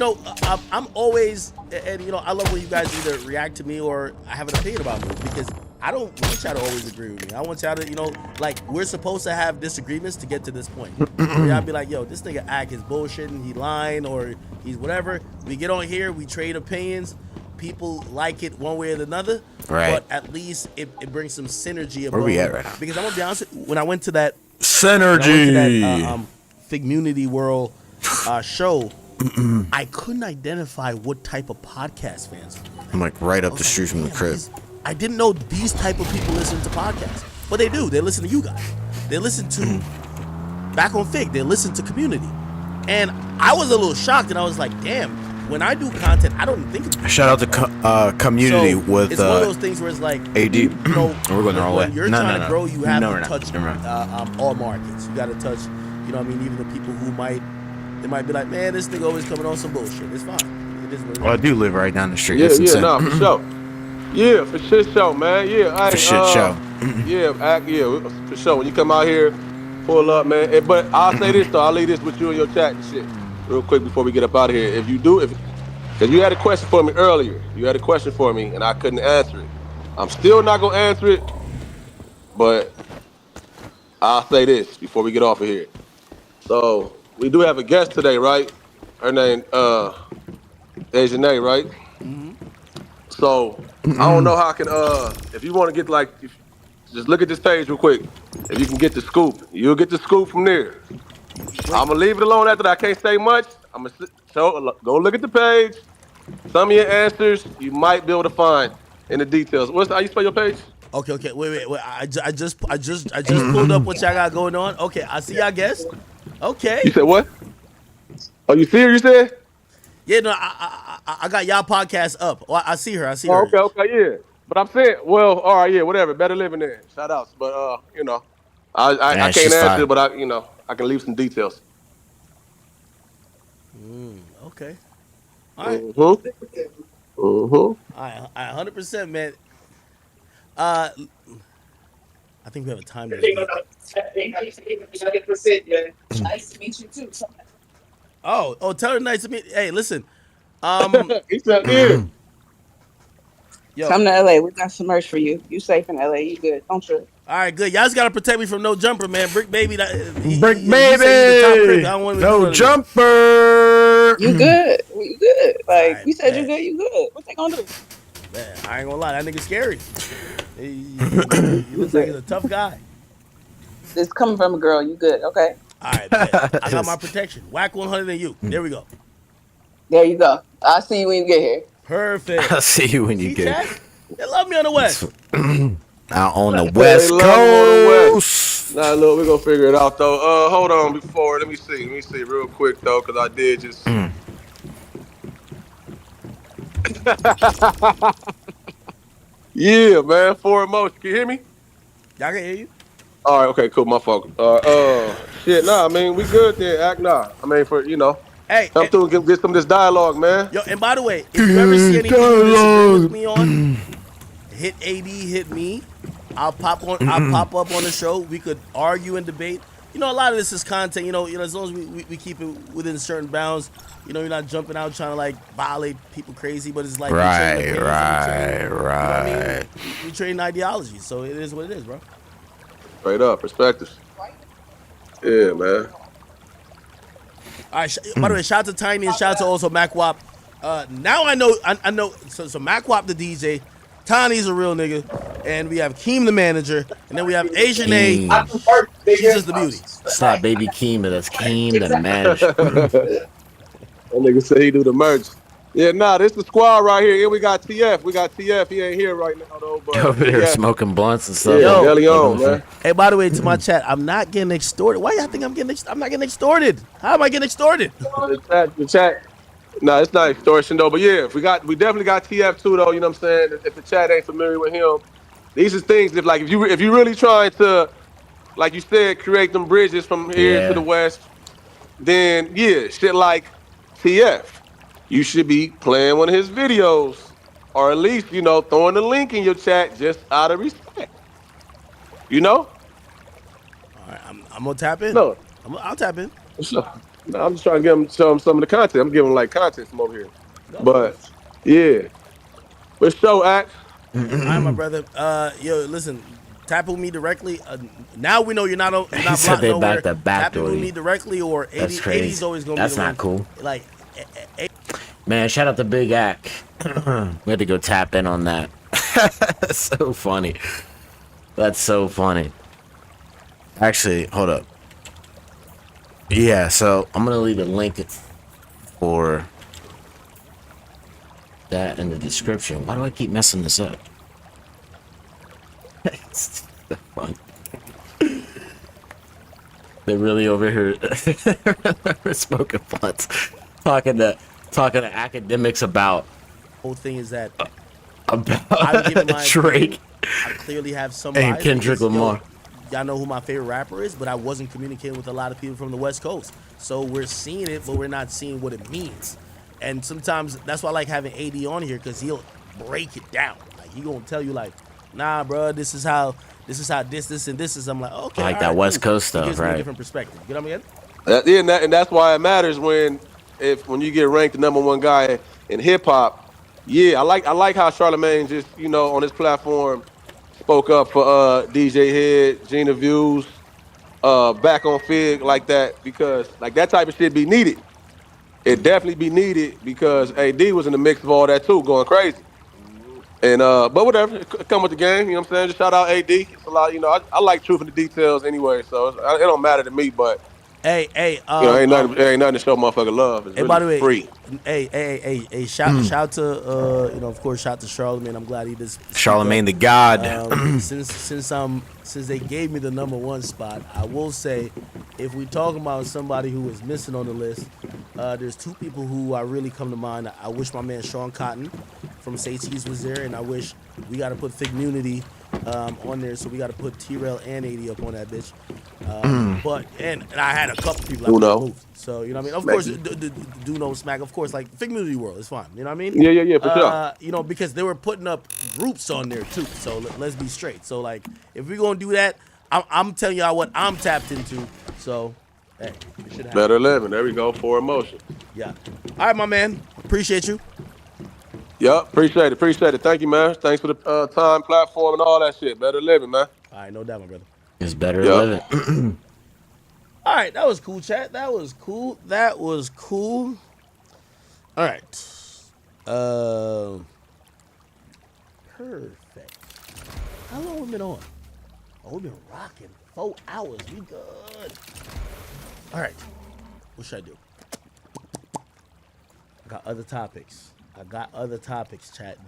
I'm always, and I love when you guys either react to me or I have an opinion about me, because I don't want y'all to always agree with me. I want y'all to, like, we're supposed to have disagreements to get to this point. Where y'all be like, yo, this nigga Ak is bullshitting, he lying, or he's whatever. We get on here, we trade opinions. People like it one way or another, right? But at least it brings some synergy. Where we at right now? Because I'm gonna be honest, when I went to that synergy, Figmunity World show, I couldn't identify what type of podcast fans were. I'm like right up the street from the crib. I didn't know these type of people listen to podcasts, but they do. They listen to you guys. They listen to Back on Fig. They listen to Community, and I was a little shocked, and I was like, damn. When I do content, I don't think of it. Shout out to Community with it's one of those things where it's like AD. We're going the wrong way. When you're trying to grow, you have to touch not. All markets. You got to touch, even the people who might be like, man, this nigga always coming on some bullshit. It's fine. It is what it is. Well, I do live right down the street. Yeah, for sure. Yeah, for shit show, man. Yeah, for shit show. For sure. When you come out here, pull up, man. But I'll say this though, I'll leave this with you in your chat and shit. Real quick before we get up out of here. Because you had a question for me earlier. You had a question for me and I couldn't answer it. I'm still not gonna answer it, but I'll say this before we get off of here. So we do have a guest today, right? Her name Dejanay, right? Mm-hmm. So I don't know how I can if you want to get just look at this page real quick. If you can get the scoop, you'll get the scoop from there. I'm gonna leave it alone after that. I can't say much. I'm gonna go look at the page. Some of your answers you might be able to find in the details. How you spell your page? Okay. Wait. I just pulled up what y'all got going on. Okay, I see y'all guest. Okay. You said what? Oh, you see her? You said? Yeah, no, I got y'all podcast up. Oh, I see her. Oh, okay, yeah. But I'm saying, well, all right, yeah, whatever. Better living there. Shout outs, but I can't answer it, but I can leave some details. Okay. All right. All right, 100%, man. I think we have a time limit. Nice to meet you too. Oh, tell her nice to meet. Hey, listen. He's out here. Yo. Come to LA. We got some merch for you. You safe in LA. You good. Don't trip. All right, good. Y'all just gotta protect me from no jumper, man. Brick baby. No jumper. You good. You good. Like, right, you said you good. You good. What they gonna do? Man, I ain't gonna lie. That nigga scary. He looks like he's a tough guy. This coming from a girl. You good. Okay. All right, man. I got my protection. Whack 100 and you. There we go. There you go. I'll see you when you get here. Perfect. I'll see you when you get here. They love me on the West. Out on the West Coast. Nah, look, we're gonna figure it out though. Hold on before. Let me see real quick though, because I did just. Yeah, man. Foremost, can you hear me? Y'all can hear you. All right, okay, cool. My fault. Shit, nah. I mean, we good there. Act nah. I mean, hey, come through and get some of this dialogue, man. Yo, and by the way, if you ever see anything you disagree with me on, hit AD, hit me. I'll pop up on the show. We could argue and debate. A lot of this is content. As long as we keep it within certain bounds. You're not jumping out trying to like violate people crazy, but it's like right. We trading ideologies, so it is what it is, bro. Straight up, perspectives. Yeah, man. All right. By the way, shout out to Tiny and shout out to also MacWap. Now I know. So MacWap the DJ, Tiny's a real nigga, and we have Keem the manager, and then we have Asian A. She's just the beauty. It's not Baby Keem, but that's Keem the manager. That nigga say he do the merch. Yeah, nah, this the squad right here. And we got TF. He ain't here right now though. But over there smoking blunts and stuff. Yeah, on, man. Hey, by the way, to my chat, I'm not getting extorted. Why y'all think I'm not getting extorted? How am I getting extorted? The chat. Nah, it's not extortion though. But yeah, we definitely got TF too though. You know what I'm saying? If the chat ain't familiar with him, these are things. If you really trying to, like you said, create them bridges from here to the West, then yeah, shit like TF. You should be playing one of his videos, or at least, throwing the link in your chat just out of respect. All right, I'm gonna tap in. No, I'll tap in. Sure. No, I'm just trying to show them some of the content. I'm giving them like content from over here. But yeah, but show act. All right, my brother. Yo, listen. Tap with me directly. Now we know you're not He said blocked they nowhere. back the back Tap with me directly, or 80, That's crazy. 80's always gonna That's be the not one. cool. Like, Man, shout out to Big Ack. We had to go tap in on that. That's so funny. That's so funny. Actually, hold up. Yeah, so I'm gonna leave a link for that in the description. Why do I keep messing this up? It's so fun. They're really over here smoking blunts, talking to academics about. whole thing is that About Drake. I clearly have some and bias Kendrick because, Lamar. Y'all know who my favorite rapper is, but I wasn't communicating with a lot of people from the West Coast. So we're seeing it, but we're not seeing what it means. And sometimes that's why I like having AD on here, because he'll break it down. Like, he gonna tell you like, nah, bro, this is how this, and this is. I'm like, okay. I like all that right, West cool. Coast It stuff, gives me a right? different perspective. You know what I mean? Yeah, and that's why it matters when you get ranked the #1 guy in hip hop. Yeah, I like how Charlamagne just on his platform spoke up for DJ Head, Gina Views, back on Fig like that, because like that type of shit be needed. It definitely be needed because AD was in the mix of all that too, going crazy. And but whatever, it come with the game. You know what I'm saying? Just shout out AD. It's a lot. I like truth in the details anyway, so it don't matter to me. But hey, ain't nothing to show motherfucker love. It's hey, really by the way, free. Hey, shout to of course, shout to Charlamagne. I'm glad he did. Charlamagne the God. Since they gave me the #1 spot, I will say, if we talking about somebody who is missing on the list, there's two people who I really come to mind. I wish my man Sean Cotton from Satees was there, and I wish we got to put Figmunity on there, so we got to put T-Rail and 80 up on that bitch. But I had a couple people that moved, so you know what I mean. Of course, do know Smack. Of course, like Figmunity World is fine. You know what I mean? Yeah, for sure. Because they were putting up groups on there too. So let's be straight. So like, if we're gonna do that, I'm telling y'all what I'm tapped into. So hey, it should happen. Better living. There we go. For emotion. Yeah. All right, my man. Appreciate you. Yep, appreciate it. Thank you, man. Thanks for the time, platform, and all that shit. Better living, man. All right, no doubt, my brother. It's better living. All right, that was cool, chat. That was cool. All right. Perfect. How long we been on? Oh, we've been rocking 4 hours. We good. All right. What should I do? I got other topics, chat.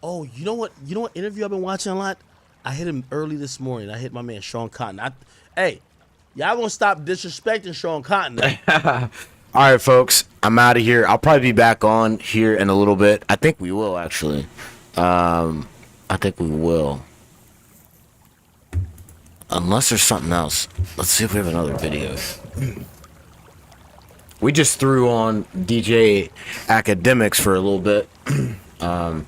Oh, you know what? You know what interview I've been watching a lot? I hit him early this morning. I hit my man Sean Cotton. Hey, y'all gonna stop disrespecting Sean Cotton. All right, folks. I'm out of here. I'll probably be back on here in a little bit. I think we will, actually. I think we will. Unless there's something else. Let's see if we have another video. We just threw on DJ Akademiks for a little bit. I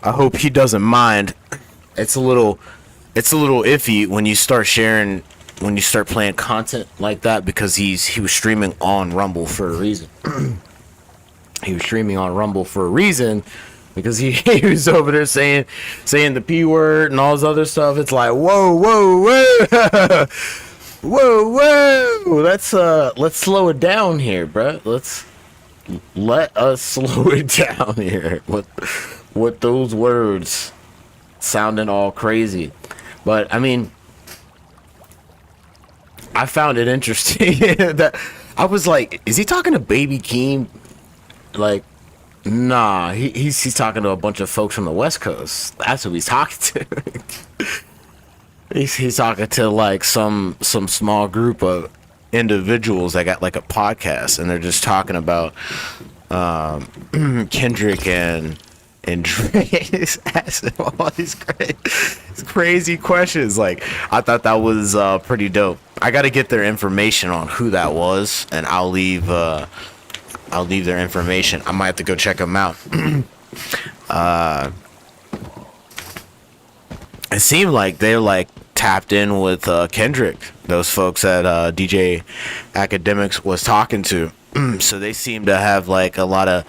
hope he doesn't mind. It's a little iffy when you start playing content like that, because he was streaming on Rumble for a reason. He was streaming on Rumble for a reason because he was over there saying the P word and all this other stuff. It's like, whoa. Let's slow it down here, bro. Let us slow it down here with those words sounding all crazy. But I mean, I found it interesting that I was like, is he talking to Baby Keem? Like, nah, he's talking to a bunch of folks from the West Coast. That's who he's talking to. He's talking to like some small group of individuals that got like a podcast, and they're just talking about Kendrick and Drake. He's asking all these crazy questions. Like, I thought that was pretty dope. I got to get their information on who that was, and I'll leave their information. I might have to go check them out. It seemed like they're like tapped in with Kendrick, those folks that DJ Akademiks was talking to. So they seem to have like a lot of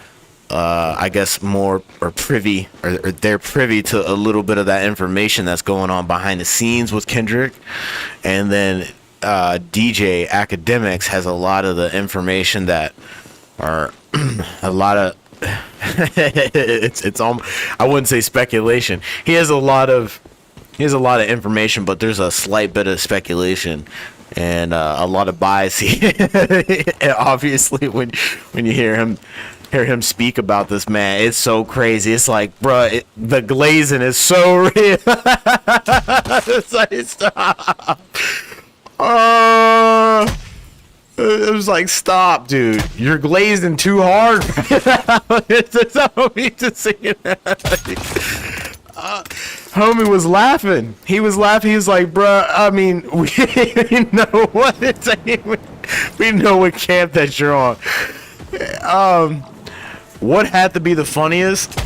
I guess more or privy or they're privy to a little bit of that information that's going on behind the scenes with Kendrick. And then DJ Akademiks has a lot of the information that are a lot of it's I wouldn't say speculation. He has a lot of information, but there's a slight bit of speculation and a lot of bias. Obviously when you hear him speak about this, man, it's so crazy. It's like, bruh, the glazing is so real. It's like, stop. It was like, stop, dude. You're glazing too hard. Homie was laughing. He was laughing. He was like, bruh, I mean, we know what it's like. We know what camp that you're on. What had to be the funniest?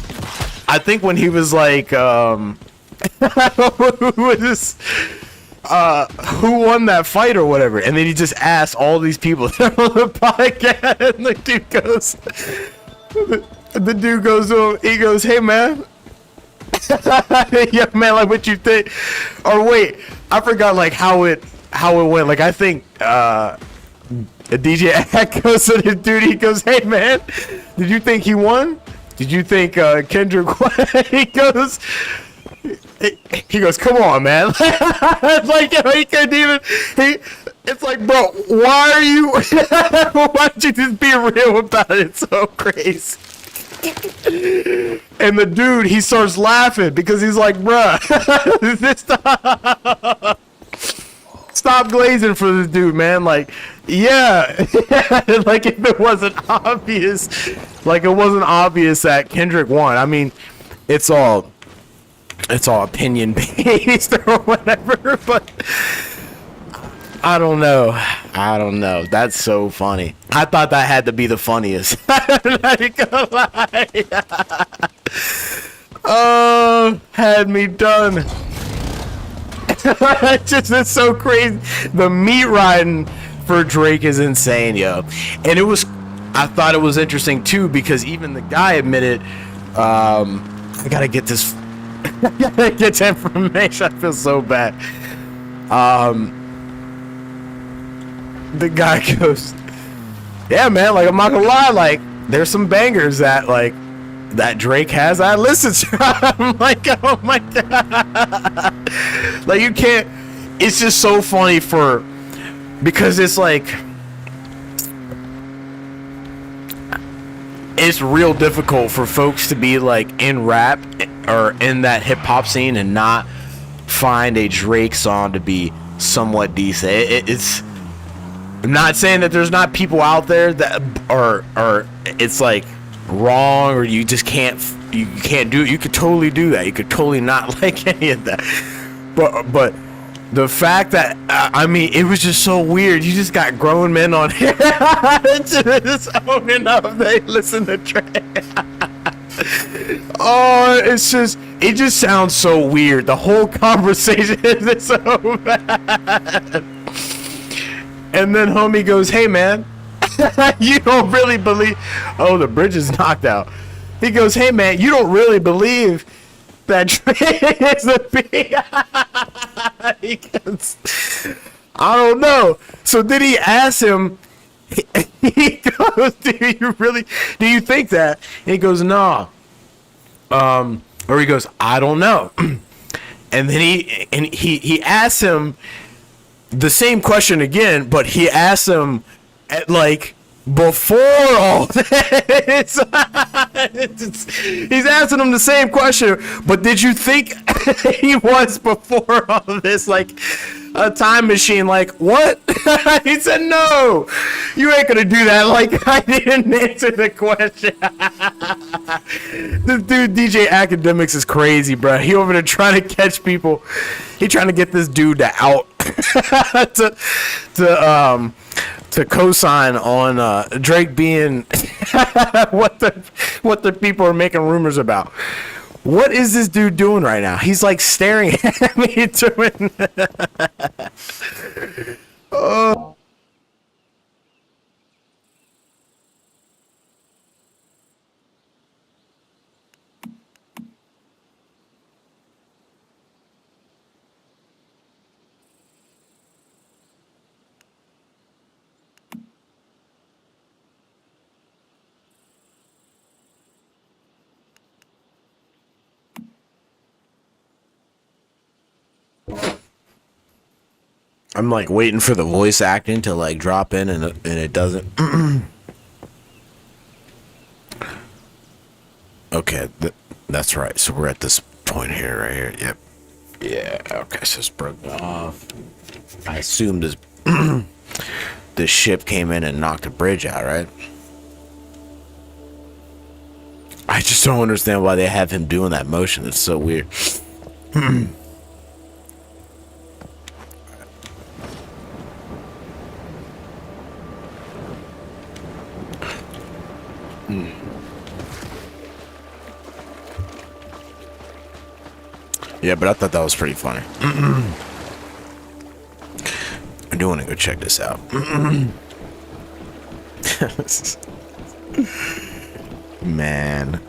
I think when he was like, who won that fight or whatever, and then he just asked all these people on the podcast, and the dude goes to him, he goes, hey man, yeah man, like what you think? Or wait, I forgot like how it went. Like I think DJ Ack goes to the dude, he goes, hey man, did you think he won? Did you think Kendrick won? He goes, come on, man. It's like, you know, he couldn't even, it's like, bro, why are you, why don't you just be real about it? It's so crazy. And the dude, he starts laughing because he's like, bruh, stop glazing for this dude, man. Like, yeah, like if it wasn't obvious, that Kendrick won. I mean, it's all opinion based or whatever, but I don't know. That's so funny. I thought that had to be the funniest. I'm not gonna lie. Oh, had me done. It's so crazy. The meat riding for Drake is insane, yo. And I thought it was interesting too because even the guy admitted, I gotta get this. Get information. I feel so bad. The guy goes, yeah, man, like I'm not gonna lie, like there's some bangers that like that Drake has I listen to. I'm like, oh my god. Like you can't, it's just so funny because it's like it's real difficult for folks to be like in rap or in that hip hop scene and not find a Drake song to be somewhat decent. It's, I'm not saying that there's not people out there that are it's like wrong or you just can't do it. You could totally do that. You could totally not like any of that. But the fact that I mean, it was just so weird. You just got grown men on here just owning up. They listen to Drake. Oh, it just sounds so weird. The whole conversation is so bad. And then homie goes, hey man, you don't really believe, oh, the bridge is knocked out. He goes, hey man, you don't really believe that Drake is a big. He goes, I don't know. So did he ask him, he goes, do you think that? And he goes, nah. Or he goes, I don't know. And then he asks him the same question again, but he asks him at like before all this. He's asking him the same question, but did you think he was before all of this? Like a time machine, like what? He said, no, you ain't gonna do that. Like I didn't answer the question. This dude DJ Akademiks is crazy, bro. He over there trying to catch people. He trying to get this dude to out to co-sign on Drake being what the people are making rumors about. What is this dude doing right now? He's like staring at me doing. Oh. I'm like waiting for the voice acting to like drop in and it doesn't. Okay, that's right. So we're at this point here, right here. Yep. Yeah. Okay. So it's broken off. I assumed this this ship came in and knocked the bridge out, right? I just don't understand why they have him doing that motion. It's so weird. Yeah, but I thought that was pretty funny. I do want to go check this out. Man.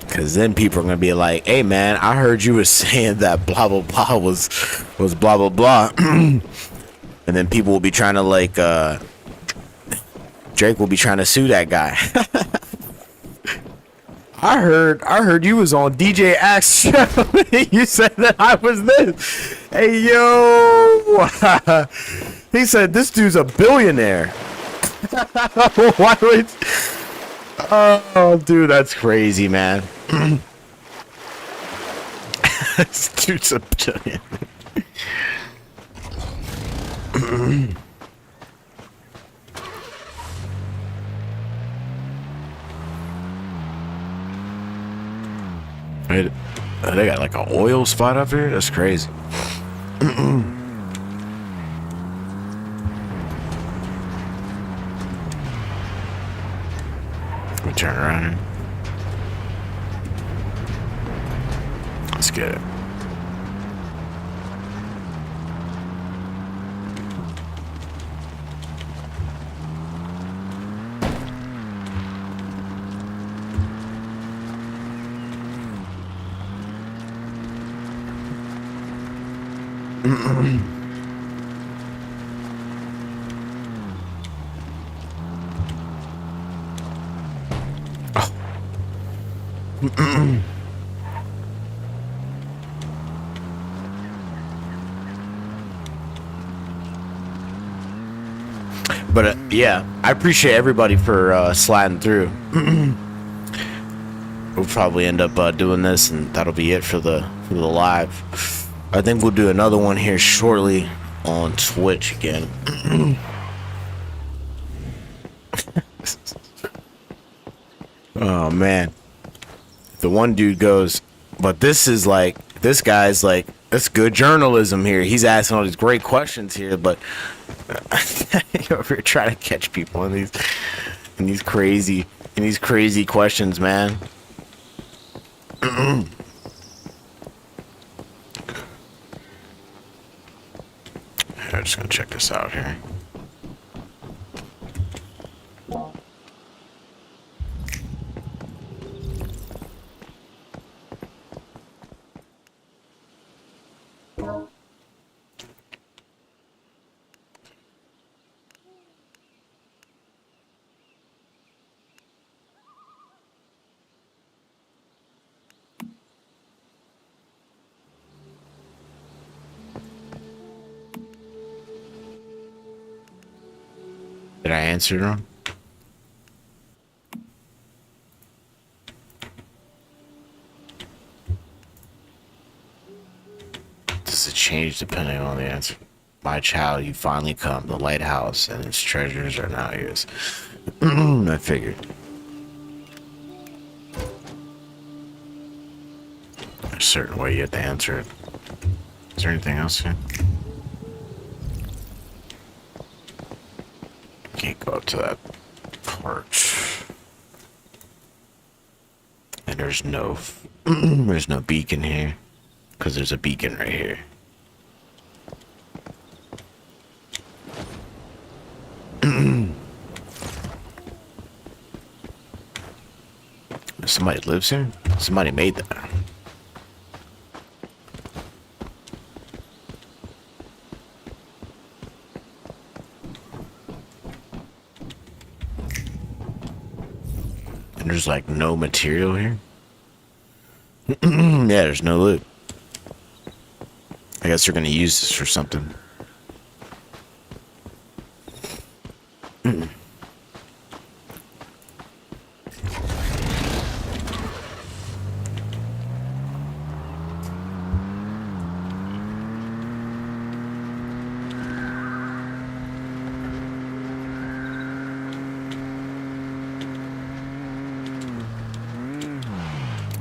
Because then people are going to be like, hey, man, I heard you were saying that blah, blah, blah was blah, blah, blah. And then people will be trying to, like, Drake will be trying to sue that guy. I heard you was on DJ Axe show. You said that I was this. Hey, yo. He said this dude's a billionaire. Why would... Oh, dude, that's crazy, man. This dude's a billionaire. They got like an oil spot up here? That's crazy. Let me turn around here. Let's get it. But yeah, I appreciate everybody for sliding through. We'll probably end up doing this, and that'll be it for the live. I think we'll do another one here shortly on Twitch again. Oh man, the one dude goes, but this guy's like, that's good journalism here. He's asking all these great questions here, but you're trying to catch people in these crazy questions, man. I'm just gonna check this out here. Did I answer it wrong? Does it change depending on the answer? My child, you finally come. The lighthouse and its treasures are now yours. I figured. There's a certain way you have to answer it. Is there anything else here? Can't go up to that porch. Yeah, And there's no there's no beacon here, because there's a beacon right here. Somebody lives here? Somebody made that. And there's like no material here? Yeah, there's no loot. I guess they're gonna use this for something.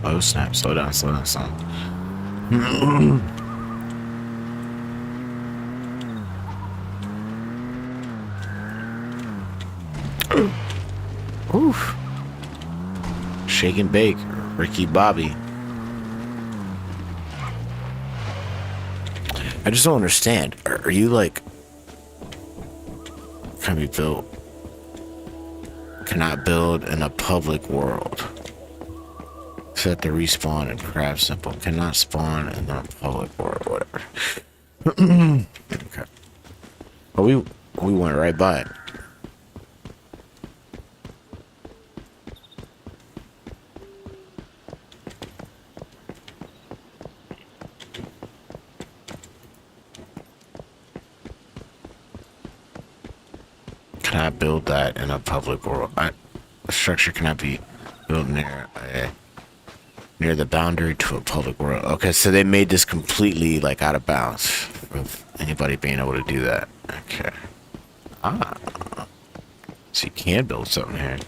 Oh snap, slow down, slow down, slow down. Oof. Shake and bake, Ricky Bobby. I just don't understand. Are you like, can be built? Cannot build in a public world. Set the respawn and craft simple. Cannot spawn in the public world, whatever. Okay. Well, we went right by it. Cannot build that in a public world. A structure cannot be built near the boundary to a public world. Okay, so they made this completely like out of bounds with anybody being able to do that. Okay. So you can build something here.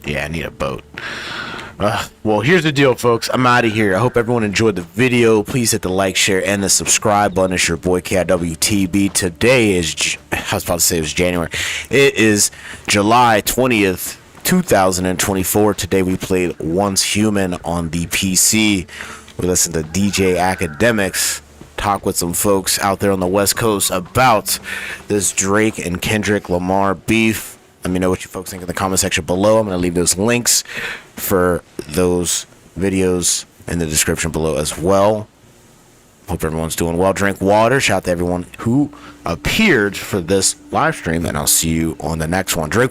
Yeah, I need a boat. Well, here's the deal, folks. I'm out of here. I hope everyone enjoyed the video. Please hit the like, share, and the subscribe button. It's your boy KDOT. Today is, I was about to say it was January. It is July 20th, 2024. Today we played Once Human on the PC. We listened to DJ Akademiks talk with some folks out there on the West Coast about this Drake and Kendrick Lamar beef. Let me know what you folks think in the comment section below. I'm going to leave those links for those videos in the description below as well. Hope everyone's doing well. Drink water. Shout out to everyone who appeared for this live stream, and I'll see you on the next one. Drink